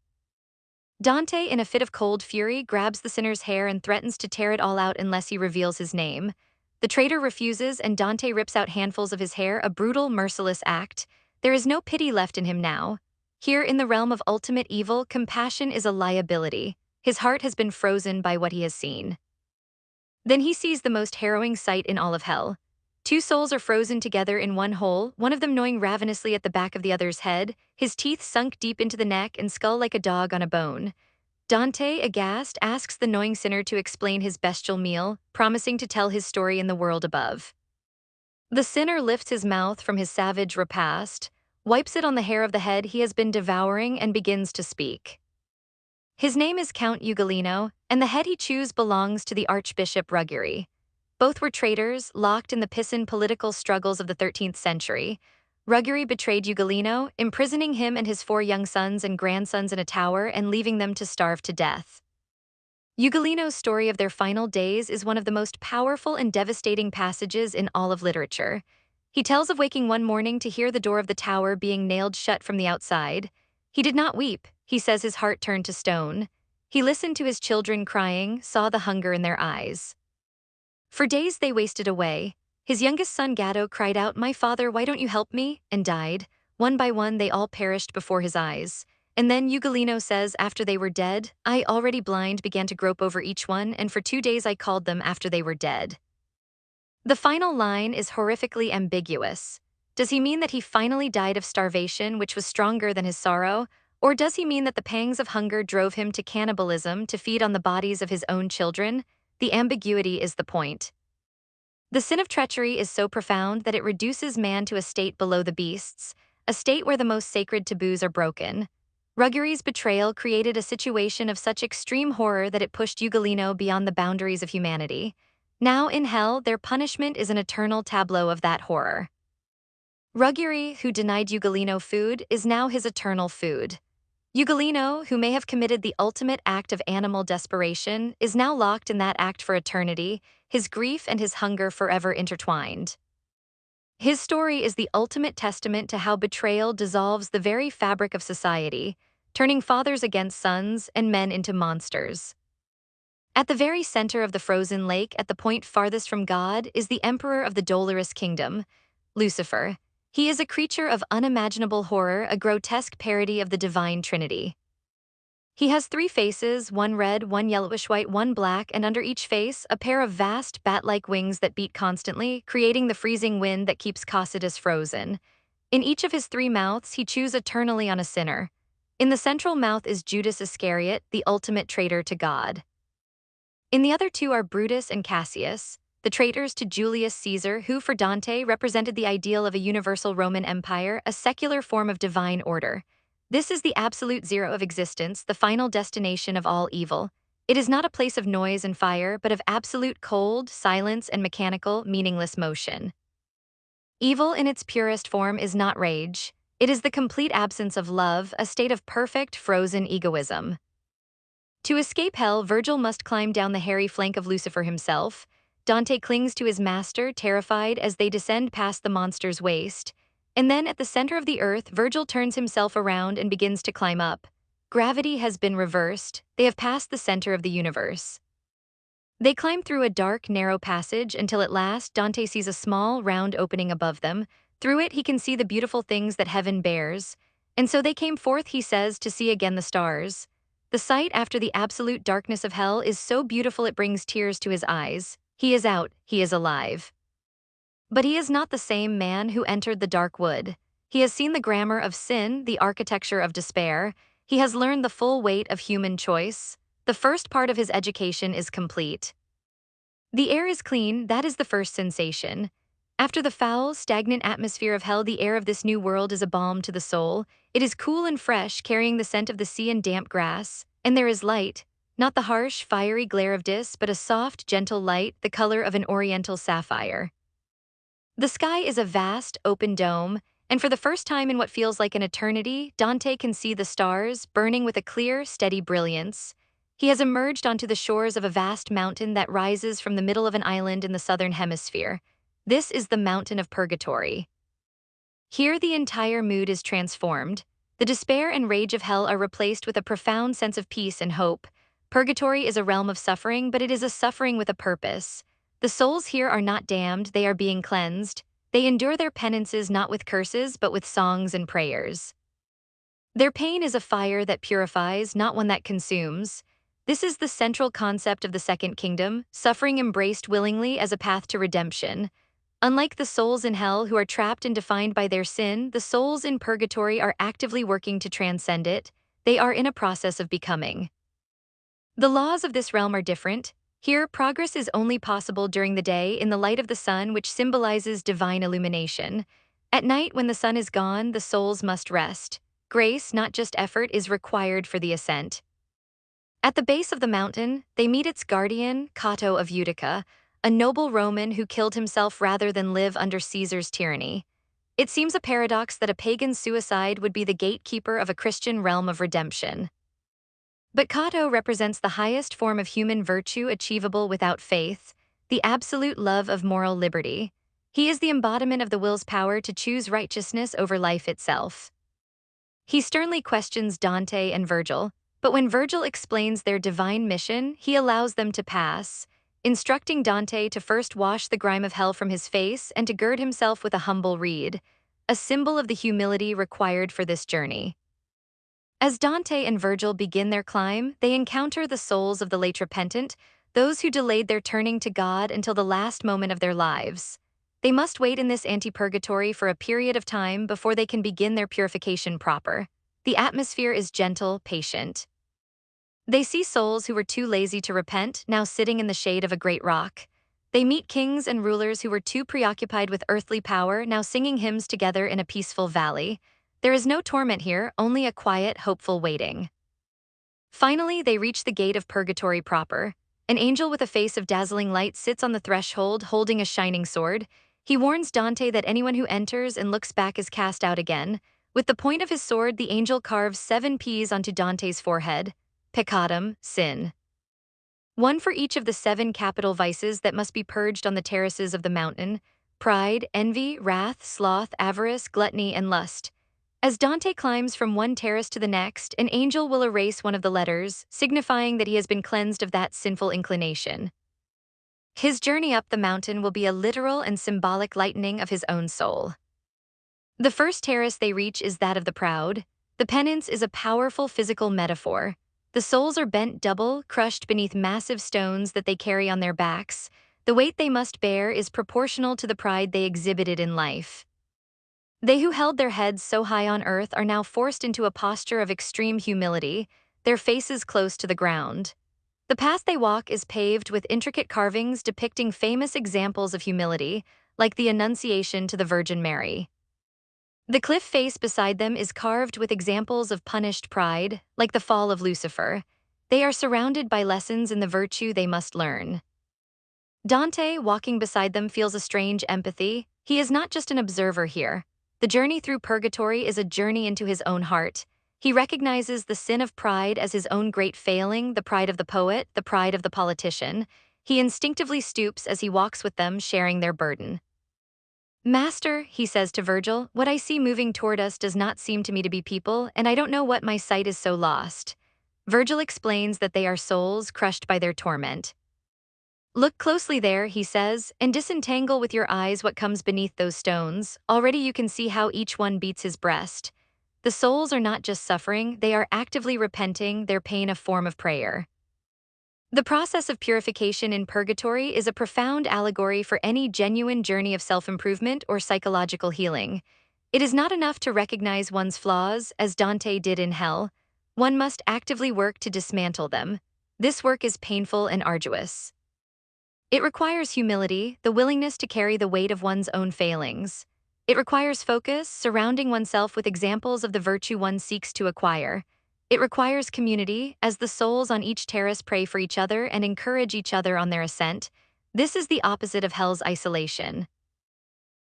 Dante, in a fit of cold fury, grabs the sinner's hair and threatens to tear it all out unless he reveals his name. The traitor refuses, and Dante rips out handfuls of his hair, a brutal, merciless act. There is no pity left in him now. Here, in the realm of ultimate evil, compassion is a liability. His heart has been frozen by what he has seen. Then he sees the most harrowing sight in all of hell. 2 souls are frozen together in one hole, one of them gnawing ravenously at the back of the other's head, his teeth sunk deep into the neck and skull like a dog on a bone. Dante, aghast, asks the gnawing sinner to explain his bestial meal, promising to tell his story in the world above. The sinner lifts his mouth from his savage repast, wipes it on the hair of the head he has been devouring, and begins to speak. His name is Count Ugolino, and the head he chews belongs to the Archbishop Ruggieri. Both were traitors, locked in the Pisan political struggles of the 13th century. Ruggieri betrayed Ugolino, imprisoning him and his 4 young sons and grandsons in a tower and leaving them to starve to death. Ugolino's story of their final days is one of the most powerful and devastating passages in all of literature. He tells of waking one morning to hear the door of the tower being nailed shut from the outside. He did not weep, he says his heart turned to stone. He listened to his children crying, saw the hunger in their eyes. For days they wasted away. His youngest son Gatto cried out, "My father, why don't you help me?" and died. One by one they all perished before his eyes. And then Ugolino says, after they were dead, I, already blind, began to grope over each one, and for 2 days I called them after they were dead. The final line is horrifically ambiguous. Does he mean that he finally died of starvation, which was stronger than his sorrow? Or does he mean that the pangs of hunger drove him to cannibalism to feed on the bodies of his own children? The ambiguity is the point. The sin of treachery is so profound that it reduces man to a state below the beasts, a state where the most sacred taboos are broken. Ruggieri's betrayal created a situation of such extreme horror that it pushed Ugolino beyond the boundaries of humanity. Now in hell, their punishment is an eternal tableau of that horror. Ruggieri, who denied Ugolino food, is now his eternal food. Ugolino, who may have committed the ultimate act of animal desperation, is now locked in that act for eternity, his grief and his hunger forever intertwined. His story is the ultimate testament to how betrayal dissolves the very fabric of society, turning fathers against sons and men into monsters. At the very center of the frozen lake, at the point farthest from God, is the emperor of the dolorous kingdom, Lucifer. He is a creature of unimaginable horror, a grotesque parody of the divine trinity. He has 3 faces, one red, one yellowish-white, one black, and under each face, a pair of vast, bat-like wings that beat constantly, creating the freezing wind that keeps Cocytus frozen. In each of his 3 mouths, he chews eternally on a sinner. In the central mouth is Judas Iscariot, the ultimate traitor to God. In the other 2 are Brutus and Cassius, the traitors to Julius Caesar, who for Dante represented the ideal of a universal Roman Empire, a secular form of divine order. This is the absolute zero of existence, the final destination of all evil. It is not a place of noise and fire, but of absolute cold, silence, and mechanical, meaningless motion. Evil in its purest form is not rage. It is the complete absence of love, a state of perfect, frozen egoism. To escape hell, Virgil must climb down the hairy flank of Lucifer himself. Dante clings to his master, terrified, as they descend past the monster's waist. And then, at the center of the earth, Virgil turns himself around and begins to climb up. Gravity has been reversed, they have passed the center of the universe. They climb through a dark, narrow passage until at last Dante sees a small, round opening above them. Through it he can see the beautiful things that heaven bears. And so they came forth, he says, to see again the stars. The sight after the absolute darkness of hell is so beautiful it brings tears to his eyes. He is out, he is alive. But he is not the same man who entered the dark wood. He has seen the grammar of sin, the architecture of despair. He has learned the full weight of human choice. The first part of his education is complete. The air is clean, that is the first sensation. After the foul, stagnant atmosphere of hell, the air of this new world is a balm to the soul. It is cool and fresh, carrying the scent of the sea and damp grass. And there is light, not the harsh, fiery glare of dis, but a soft, gentle light, the color of an oriental sapphire. The sky is a vast, open dome, and for the first time in what feels like an eternity, Dante can see the stars, burning with a clear, steady brilliance. He has emerged onto the shores of a vast mountain that rises from the middle of an island in the southern hemisphere. This is the mountain of Purgatory. Here the entire mood is transformed. The despair and rage of hell are replaced with a profound sense of peace and hope. Purgatory is a realm of suffering, but it is a suffering with a purpose. The souls here are not damned, they are being cleansed. They endure their penances not with curses, but with songs and prayers. Their pain is a fire that purifies, not one that consumes. This is the central concept of the Second Kingdom, suffering embraced willingly as a path to redemption. Unlike the souls in hell who are trapped and defined by their sin, the souls in purgatory are actively working to transcend it. They are in a process of becoming. The laws of this realm are different. Here, progress is only possible during the day in the light of the sun, which symbolizes divine illumination. At night, when the sun is gone, the souls must rest. Grace, not just effort, is required for the ascent. At the base of the mountain, they meet its guardian, Cato of Utica, a noble Roman who killed himself rather than live under Caesar's tyranny. It seems a paradox that a pagan's suicide would be the gatekeeper of a Christian realm of redemption. But Cato represents the highest form of human virtue achievable without faith, the absolute love of moral liberty. He is the embodiment of the will's power to choose righteousness over life itself. He sternly questions Dante and Virgil, but when Virgil explains their divine mission, he allows them to pass, instructing Dante to first wash the grime of hell from his face and to gird himself with a humble reed, a symbol of the humility required for this journey. As Dante and Virgil begin their climb, they encounter the souls of the late repentant, those who delayed their turning to God until the last moment of their lives. They must wait in this anti-purgatory for a period of time before they can begin their purification proper. The atmosphere is gentle, patient. They see souls who were too lazy to repent, now sitting in the shade of a great rock. They meet kings and rulers who were too preoccupied with earthly power, now singing hymns together in a peaceful valley. There is no torment here, only a quiet, hopeful waiting. Finally, they reach the gate of purgatory proper. An angel with a face of dazzling light sits on the threshold, holding a shining sword. He warns Dante that anyone who enters and looks back is cast out again. With the point of his sword, the angel carves 7 P's onto Dante's forehead. Peccatum, sin. One for each of the 7 capital vices that must be purged on the terraces of the mountain: pride, envy, wrath, sloth, avarice, gluttony, and lust. As Dante climbs from one terrace to the next, an angel will erase one of the letters, signifying that he has been cleansed of that sinful inclination. His journey up the mountain will be a literal and symbolic lightening of his own soul. The first terrace they reach is that of the proud. The penance is a powerful physical metaphor. The souls are bent double, crushed beneath massive stones that they carry on their backs. The weight they must bear is proportional to the pride they exhibited in life. They who held their heads so high on earth are now forced into a posture of extreme humility, their faces close to the ground. The path they walk is paved with intricate carvings depicting famous examples of humility, like the Annunciation to the Virgin Mary. The cliff face beside them is carved with examples of punished pride, like the fall of Lucifer. They are surrounded by lessons in the virtue they must learn. Dante, walking beside them, feels a strange empathy. He is not just an observer here. The journey through purgatory is a journey into his own heart. He recognizes the sin of pride as his own great failing, the pride of the poet, the pride of the politician. He instinctively stoops as he walks with them, sharing their burden. Master, he says to Virgil, what I see moving toward us does not seem to me to be people, and I don't know what my sight is so lost. Virgil explains that they are souls crushed by their torment. Look closely there, he says, and disentangle with your eyes what comes beneath those stones. Already you can see how each one beats his breast. The souls are not just suffering, they are actively repenting, their pain a form of prayer. The process of purification in purgatory is a profound allegory for any genuine journey of self-improvement or psychological healing. It is not enough to recognize one's flaws, as Dante did in hell. One must actively work to dismantle them. This work is painful and arduous. It requires humility, the willingness to carry the weight of one's own failings. It requires focus, surrounding oneself with examples of the virtue one seeks to acquire. It requires community, as the souls on each terrace pray for each other and encourage each other on their ascent. This is the opposite of hell's isolation.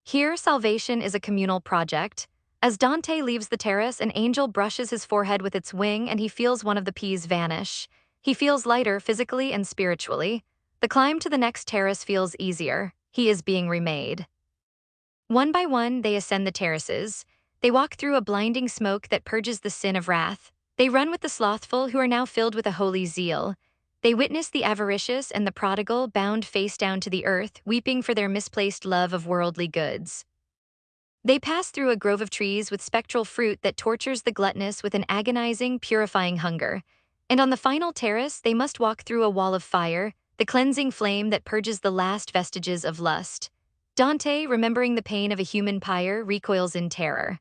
Here, salvation is a communal project. As Dante leaves the terrace, an angel brushes his forehead with its wing and he feels one of the peas vanish. He feels lighter physically and spiritually. The climb to the next terrace feels easier. He is being remade. One by one, they ascend the terraces. They walk through a blinding smoke that purges the sin of wrath. They run with the slothful who are now filled with a holy zeal. They witness the avaricious and the prodigal bound face down to the earth, weeping for their misplaced love of worldly goods. They pass through a grove of trees with spectral fruit that tortures the gluttonous with an agonizing, purifying hunger. And on the final terrace, they must walk through a wall of fire, the cleansing flame that purges the last vestiges of lust. Dante, remembering the pain of a human pyre, recoils in terror.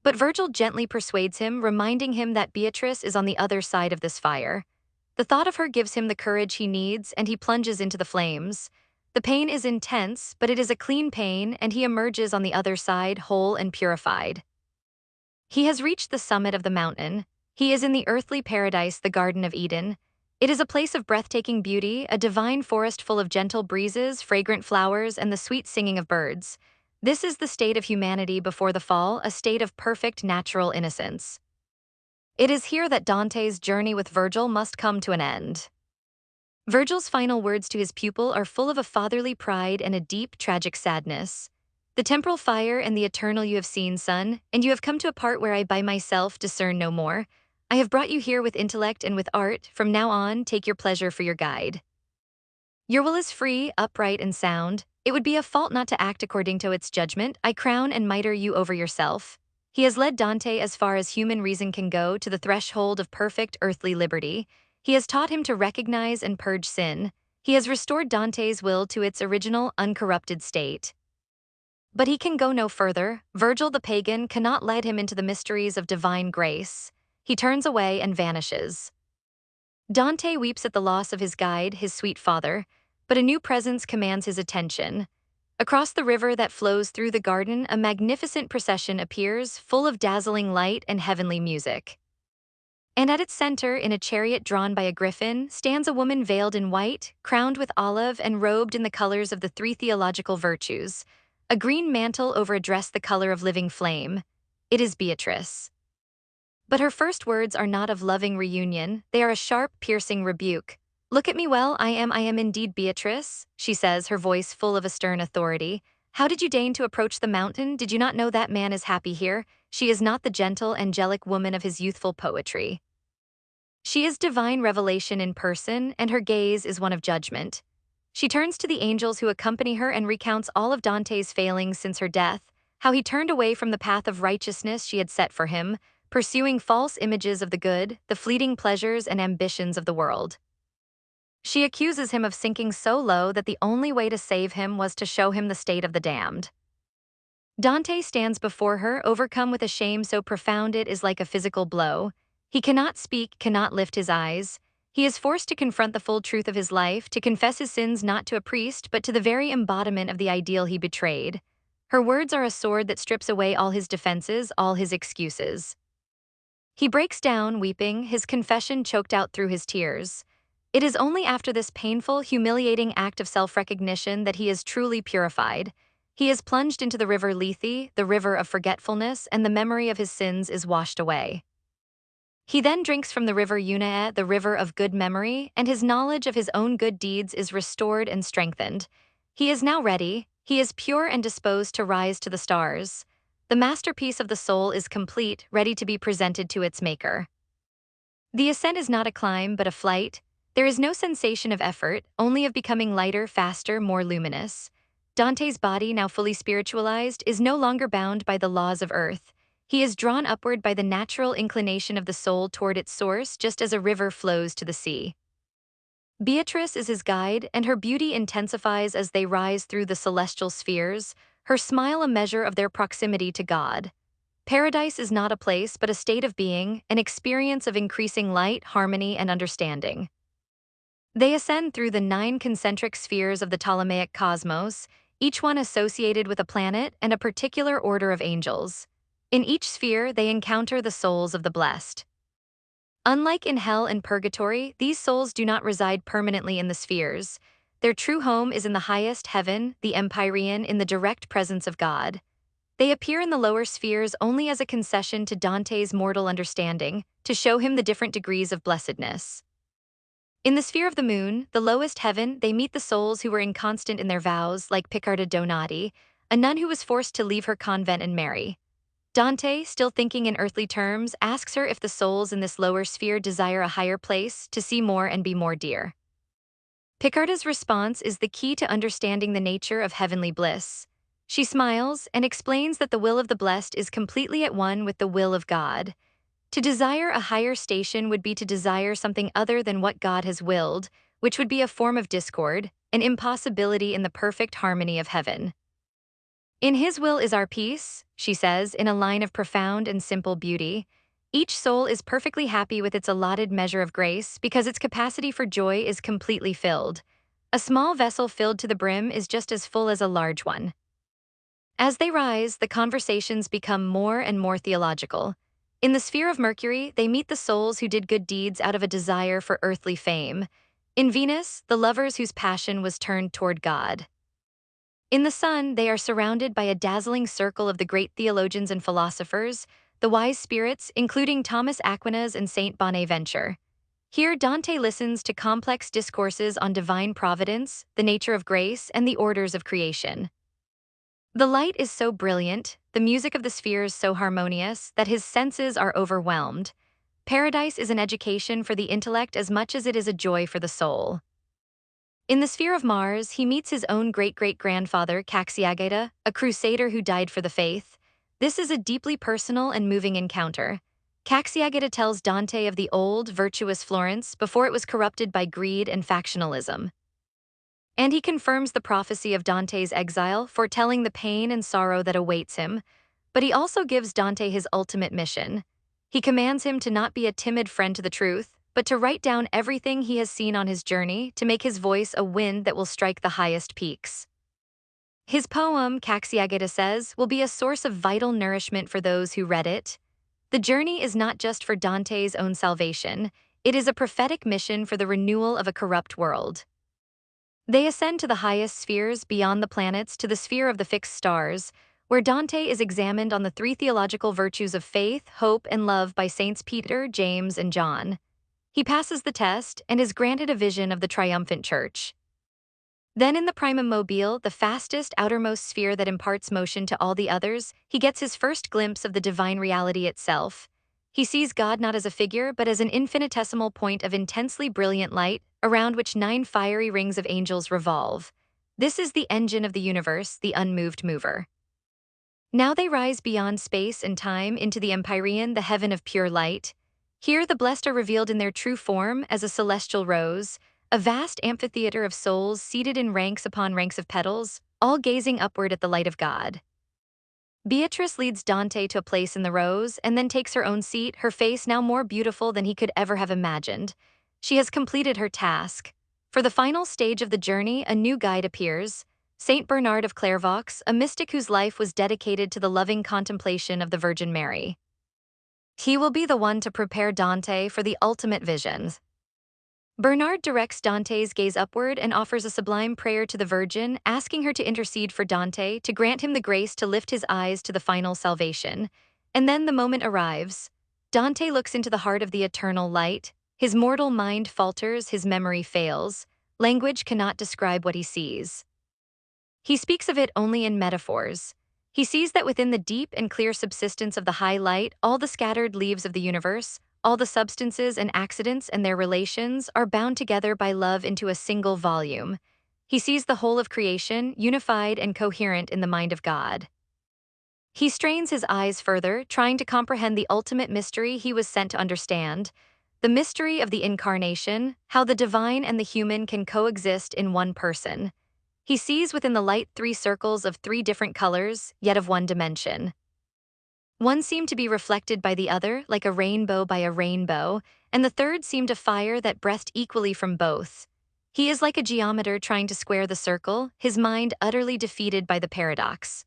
But Virgil gently persuades him, reminding him that Beatrice is on the other side of this fire. The thought of her gives him the courage he needs, and he plunges into the flames. The pain is intense, but it is a clean pain, and he emerges on the other side, whole and purified. He has reached the summit of the mountain. He is in the earthly paradise, the Garden of Eden. It is a place of breathtaking beauty, a divine forest full of gentle breezes, fragrant flowers, and the sweet singing of birds. This is the state of humanity before the fall, a state of perfect natural innocence. It is here that Dante's journey with Virgil must come to an end. Virgil's final words to his pupil are full of a fatherly pride and a deep, tragic sadness. The temporal fire and the eternal you have seen, son, and you have come to a part where I by myself discern no more. I have brought you here with intellect and with art. From now on, take your pleasure for your guide. Your will is free, upright, and sound. It would be a fault not to act according to its judgment. I crown and mitre you over yourself. He has led Dante as far as human reason can go, to the threshold of perfect earthly liberty. He has taught him to recognize and purge sin. He has restored Dante's will to its original, uncorrupted state. But he can go no further. Virgil the pagan cannot lead him into the mysteries of divine grace. He turns away and vanishes. Dante weeps at the loss of his guide, his sweet father, but a new presence commands his attention. Across the river that flows through the garden, a magnificent procession appears, full of dazzling light and heavenly music. And at its center, in a chariot drawn by a griffin, stands a woman veiled in white, crowned with olive, and robed in the colors of the three theological virtues. A green mantle over a dress the color of living flame. It is Beatrice. But her first words are not of loving reunion, they are a sharp, piercing rebuke. Look at me well, I am indeed Beatrice, she says, her voice full of a stern authority. How did you deign to approach the mountain? Did you not know that man is happy here? She is not the gentle, angelic woman of his youthful poetry. She is divine revelation in person, and her gaze is one of judgment. She turns to the angels who accompany her and recounts all of Dante's failings since her death, how he turned away from the path of righteousness she had set for him, pursuing false images of the good, the fleeting pleasures and ambitions of the world. She accuses him of sinking so low that the only way to save him was to show him the state of the damned. Dante stands before her, overcome with a shame so profound it is like a physical blow. He cannot speak, cannot lift his eyes. He is forced to confront the full truth of his life, to confess his sins not to a priest but to the very embodiment of the ideal he betrayed. Her words are a sword that strips away all his defenses, all his excuses. He breaks down, weeping, his confession choked out through his tears. It is only after this painful, humiliating act of self-recognition that he is truly purified. He is plunged into the river Lethe, the river of forgetfulness, and the memory of his sins is washed away. He then drinks from the river Unae, the river of good memory, and his knowledge of his own good deeds is restored and strengthened. He is now ready. He is pure and disposed to rise to the stars. The masterpiece of the soul is complete, ready to be presented to its maker. The ascent is not a climb, but a flight. There is no sensation of effort, only of becoming lighter, faster, more luminous. Dante's body, now fully spiritualized, is no longer bound by the laws of earth. He is drawn upward by the natural inclination of the soul toward its source, just as a river flows to the sea. Beatrice is his guide, and her beauty intensifies as they rise through the celestial spheres, her smile a measure of their proximity to God. Paradise is not a place, but a state of being, an experience of increasing light, harmony, and understanding. They ascend through the 9 concentric spheres of the Ptolemaic cosmos, each one associated with a planet and a particular order of angels. In each sphere, they encounter the souls of the blessed. Unlike in hell and purgatory, these souls do not reside permanently in the spheres. Their true home is in the highest heaven, the Empyrean, in the direct presence of God. They appear in the lower spheres only as a concession to Dante's mortal understanding, to show him the different degrees of blessedness. In the sphere of the moon, the lowest heaven, they meet the souls who were inconstant in their vows, like Piccarda Donati, a nun who was forced to leave her convent and marry. Dante, still thinking in earthly terms, asks her if the souls in this lower sphere desire a higher place, to see more and be more dear. Piccarda's response is the key to understanding the nature of heavenly bliss. She smiles and explains that the will of the blessed is completely at one with the will of God. To desire a higher station would be to desire something other than what God has willed, which would be a form of discord, an impossibility in the perfect harmony of heaven. In His will is our peace, she says, in a line of profound and simple beauty. Each soul is perfectly happy with its allotted measure of grace because its capacity for joy is completely filled. A small vessel filled to the brim is just as full as a large one. As they rise, the conversations become more and more theological. In the sphere of Mercury, they meet the souls who did good deeds out of a desire for earthly fame. In Venus, the lovers whose passion was turned toward God. In the sun, they are surrounded by a dazzling circle of the great theologians and philosophers, the wise spirits, including Thomas Aquinas and Saint Bonaventure. Here, Dante listens to complex discourses on divine providence, the nature of grace, and the orders of creation. The light is so brilliant, the music of the spheres so harmonious, that his senses are overwhelmed. Paradise is an education for the intellect as much as it is a joy for the soul. In the sphere of Mars, he meets his own great-great-grandfather, Caxiageta, a crusader who died for the faith. This is a deeply personal and moving encounter. Caxiageta tells Dante of the old, virtuous Florence before it was corrupted by greed and factionalism. And he confirms the prophecy of Dante's exile, foretelling the pain and sorrow that awaits him. But he also gives Dante his ultimate mission. He commands him to not be a timid friend to the truth, but to write down everything he has seen on his journey, to make his voice a wind that will strike the highest peaks. His poem, Caxiageta says, will be a source of vital nourishment for those who read it. The journey is not just for Dante's own salvation, it is a prophetic mission for the renewal of a corrupt world. They ascend to the highest spheres, beyond the planets, to the sphere of the fixed stars, where Dante is examined on the 3 theological virtues of faith, hope, and love by Saints Peter, James, and John. He passes the test and is granted a vision of the triumphant church. Then in the primum mobile, the fastest, outermost sphere that imparts motion to all the others, he gets his first glimpse of the divine reality itself. He sees God not as a figure, but as an infinitesimal point of intensely brilliant light, around which 9 fiery rings of angels revolve. This is the engine of the universe, the unmoved mover. Now they rise beyond space and time into the Empyrean, the heaven of pure light. Here the blessed are revealed in their true form as a celestial rose, a vast amphitheater of souls seated in ranks upon ranks of petals, all gazing upward at the light of God. Beatrice leads Dante to a place in the rose and then takes her own seat, her face now more beautiful than he could ever have imagined. She has completed her task. For the final stage of the journey, a new guide appears, Saint Bernard of Clairvaux, a mystic whose life was dedicated to the loving contemplation of the Virgin Mary. He will be the one to prepare Dante for the ultimate visions. Bernard directs Dante's gaze upward and offers a sublime prayer to the Virgin, asking her to intercede for Dante, to grant him the grace to lift his eyes to the final salvation. And then the moment arrives. Dante looks into the heart of the eternal light. His mortal mind falters, his memory fails. Language cannot describe what he sees. He speaks of it only in metaphors. He sees that within the deep and clear subsistence of the high light, all the scattered leaves of the universe, all the substances and accidents and their relations are bound together by love into a single volume. He sees the whole of creation, unified and coherent in the mind of God. He strains his eyes further, trying to comprehend the ultimate mystery he was sent to understand, the mystery of the incarnation, how the divine and the human can coexist in one person. He sees within the light three circles of three different colors, yet of one dimension. One seemed to be reflected by the other, like a rainbow by a rainbow, and the third seemed a fire that breathed equally from both. He is like a geometer trying to square the circle, his mind utterly defeated by the paradox.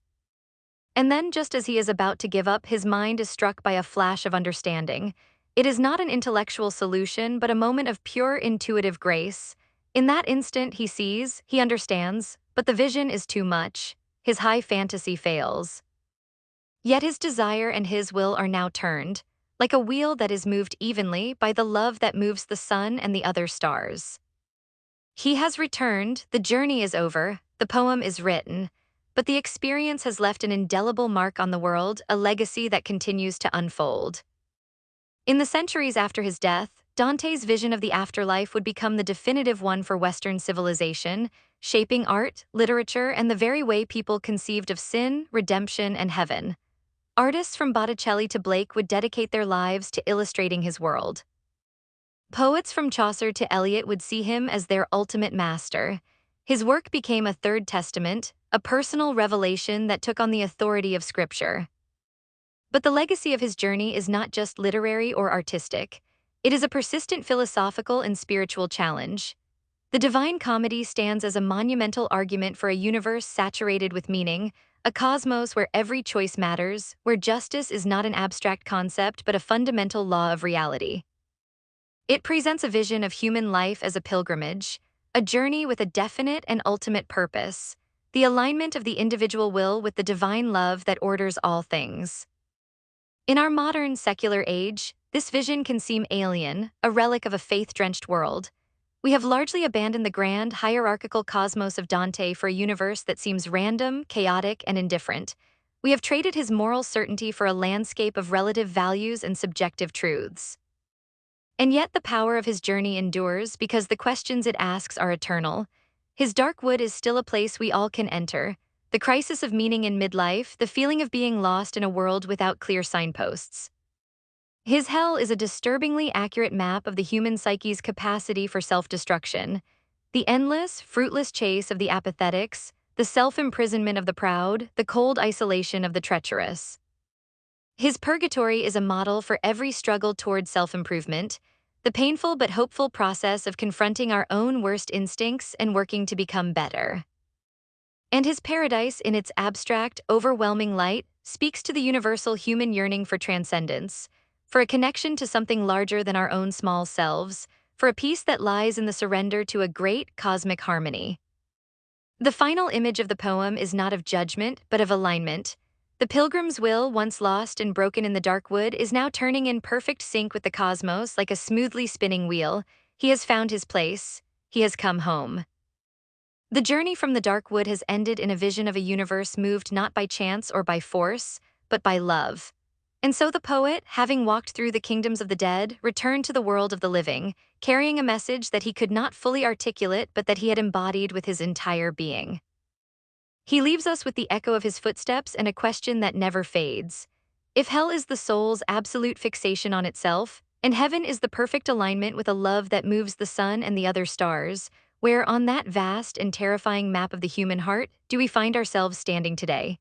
And then, just as he is about to give up, his mind is struck by a flash of understanding. It is not an intellectual solution, but a moment of pure intuitive grace. In that instant, he sees, he understands, but the vision is too much. His high fantasy fails. Yet his desire and his will are now turned, like a wheel that is moved evenly by the love that moves the sun and the other stars. He has returned, the journey is over, the poem is written, but the experience has left an indelible mark on the world, a legacy that continues to unfold. In the centuries after his death, Dante's vision of the afterlife would become the definitive one for Western civilization, shaping art, literature, and the very way people conceived of sin, redemption, and heaven. Artists from Botticelli to Blake would dedicate their lives to illustrating his world. Poets from Chaucer to Eliot would see him as their ultimate master. His work became a third testament, a personal revelation that took on the authority of Scripture. But the legacy of his journey is not just literary or artistic. It is a persistent philosophical and spiritual challenge. The Divine Comedy stands as a monumental argument for a universe saturated with meaning, a cosmos where every choice matters, where justice is not an abstract concept but a fundamental law of reality. It presents a vision of human life as a pilgrimage, a journey with a definite and ultimate purpose, the alignment of the individual will with the divine love that orders all things. In our modern secular age, this vision can seem alien, a relic of a faith-drenched world. We have largely abandoned the grand, hierarchical cosmos of Dante for a universe that seems random, chaotic, and indifferent. We have traded his moral certainty for a landscape of relative values and subjective truths. And yet the power of his journey endures because the questions it asks are eternal. His dark wood is still a place we all can enter, the crisis of meaning in midlife, the feeling of being lost in a world without clear signposts. His hell is a disturbingly accurate map of the human psyche's capacity for self-destruction, the endless, fruitless chase of the apathetics, the self-imprisonment of the proud, the cold isolation of the treacherous. His Purgatory is a model for every struggle toward self-improvement, the painful but hopeful process of confronting our own worst instincts and working to become better. And his Paradise, in its abstract, overwhelming light, speaks to the universal human yearning for transcendence, for a connection to something larger than our own small selves, for a peace that lies in the surrender to a great cosmic harmony. The final image of the poem is not of judgment, but of alignment. The pilgrim's will, once lost and broken in the dark wood, is now turning in perfect sync with the cosmos like a smoothly spinning wheel. He has found his place. He has come home. The journey from the dark wood has ended in a vision of a universe moved not by chance or by force, but by love. And so the poet, having walked through the kingdoms of the dead, returned to the world of the living, carrying a message that he could not fully articulate but that he had embodied with his entire being. He leaves us with the echo of his footsteps and a question that never fades. If hell is the soul's absolute fixation on itself, and heaven is the perfect alignment with a love that moves the sun and the other stars, where on that vast and terrifying map of the human heart do we find ourselves standing today?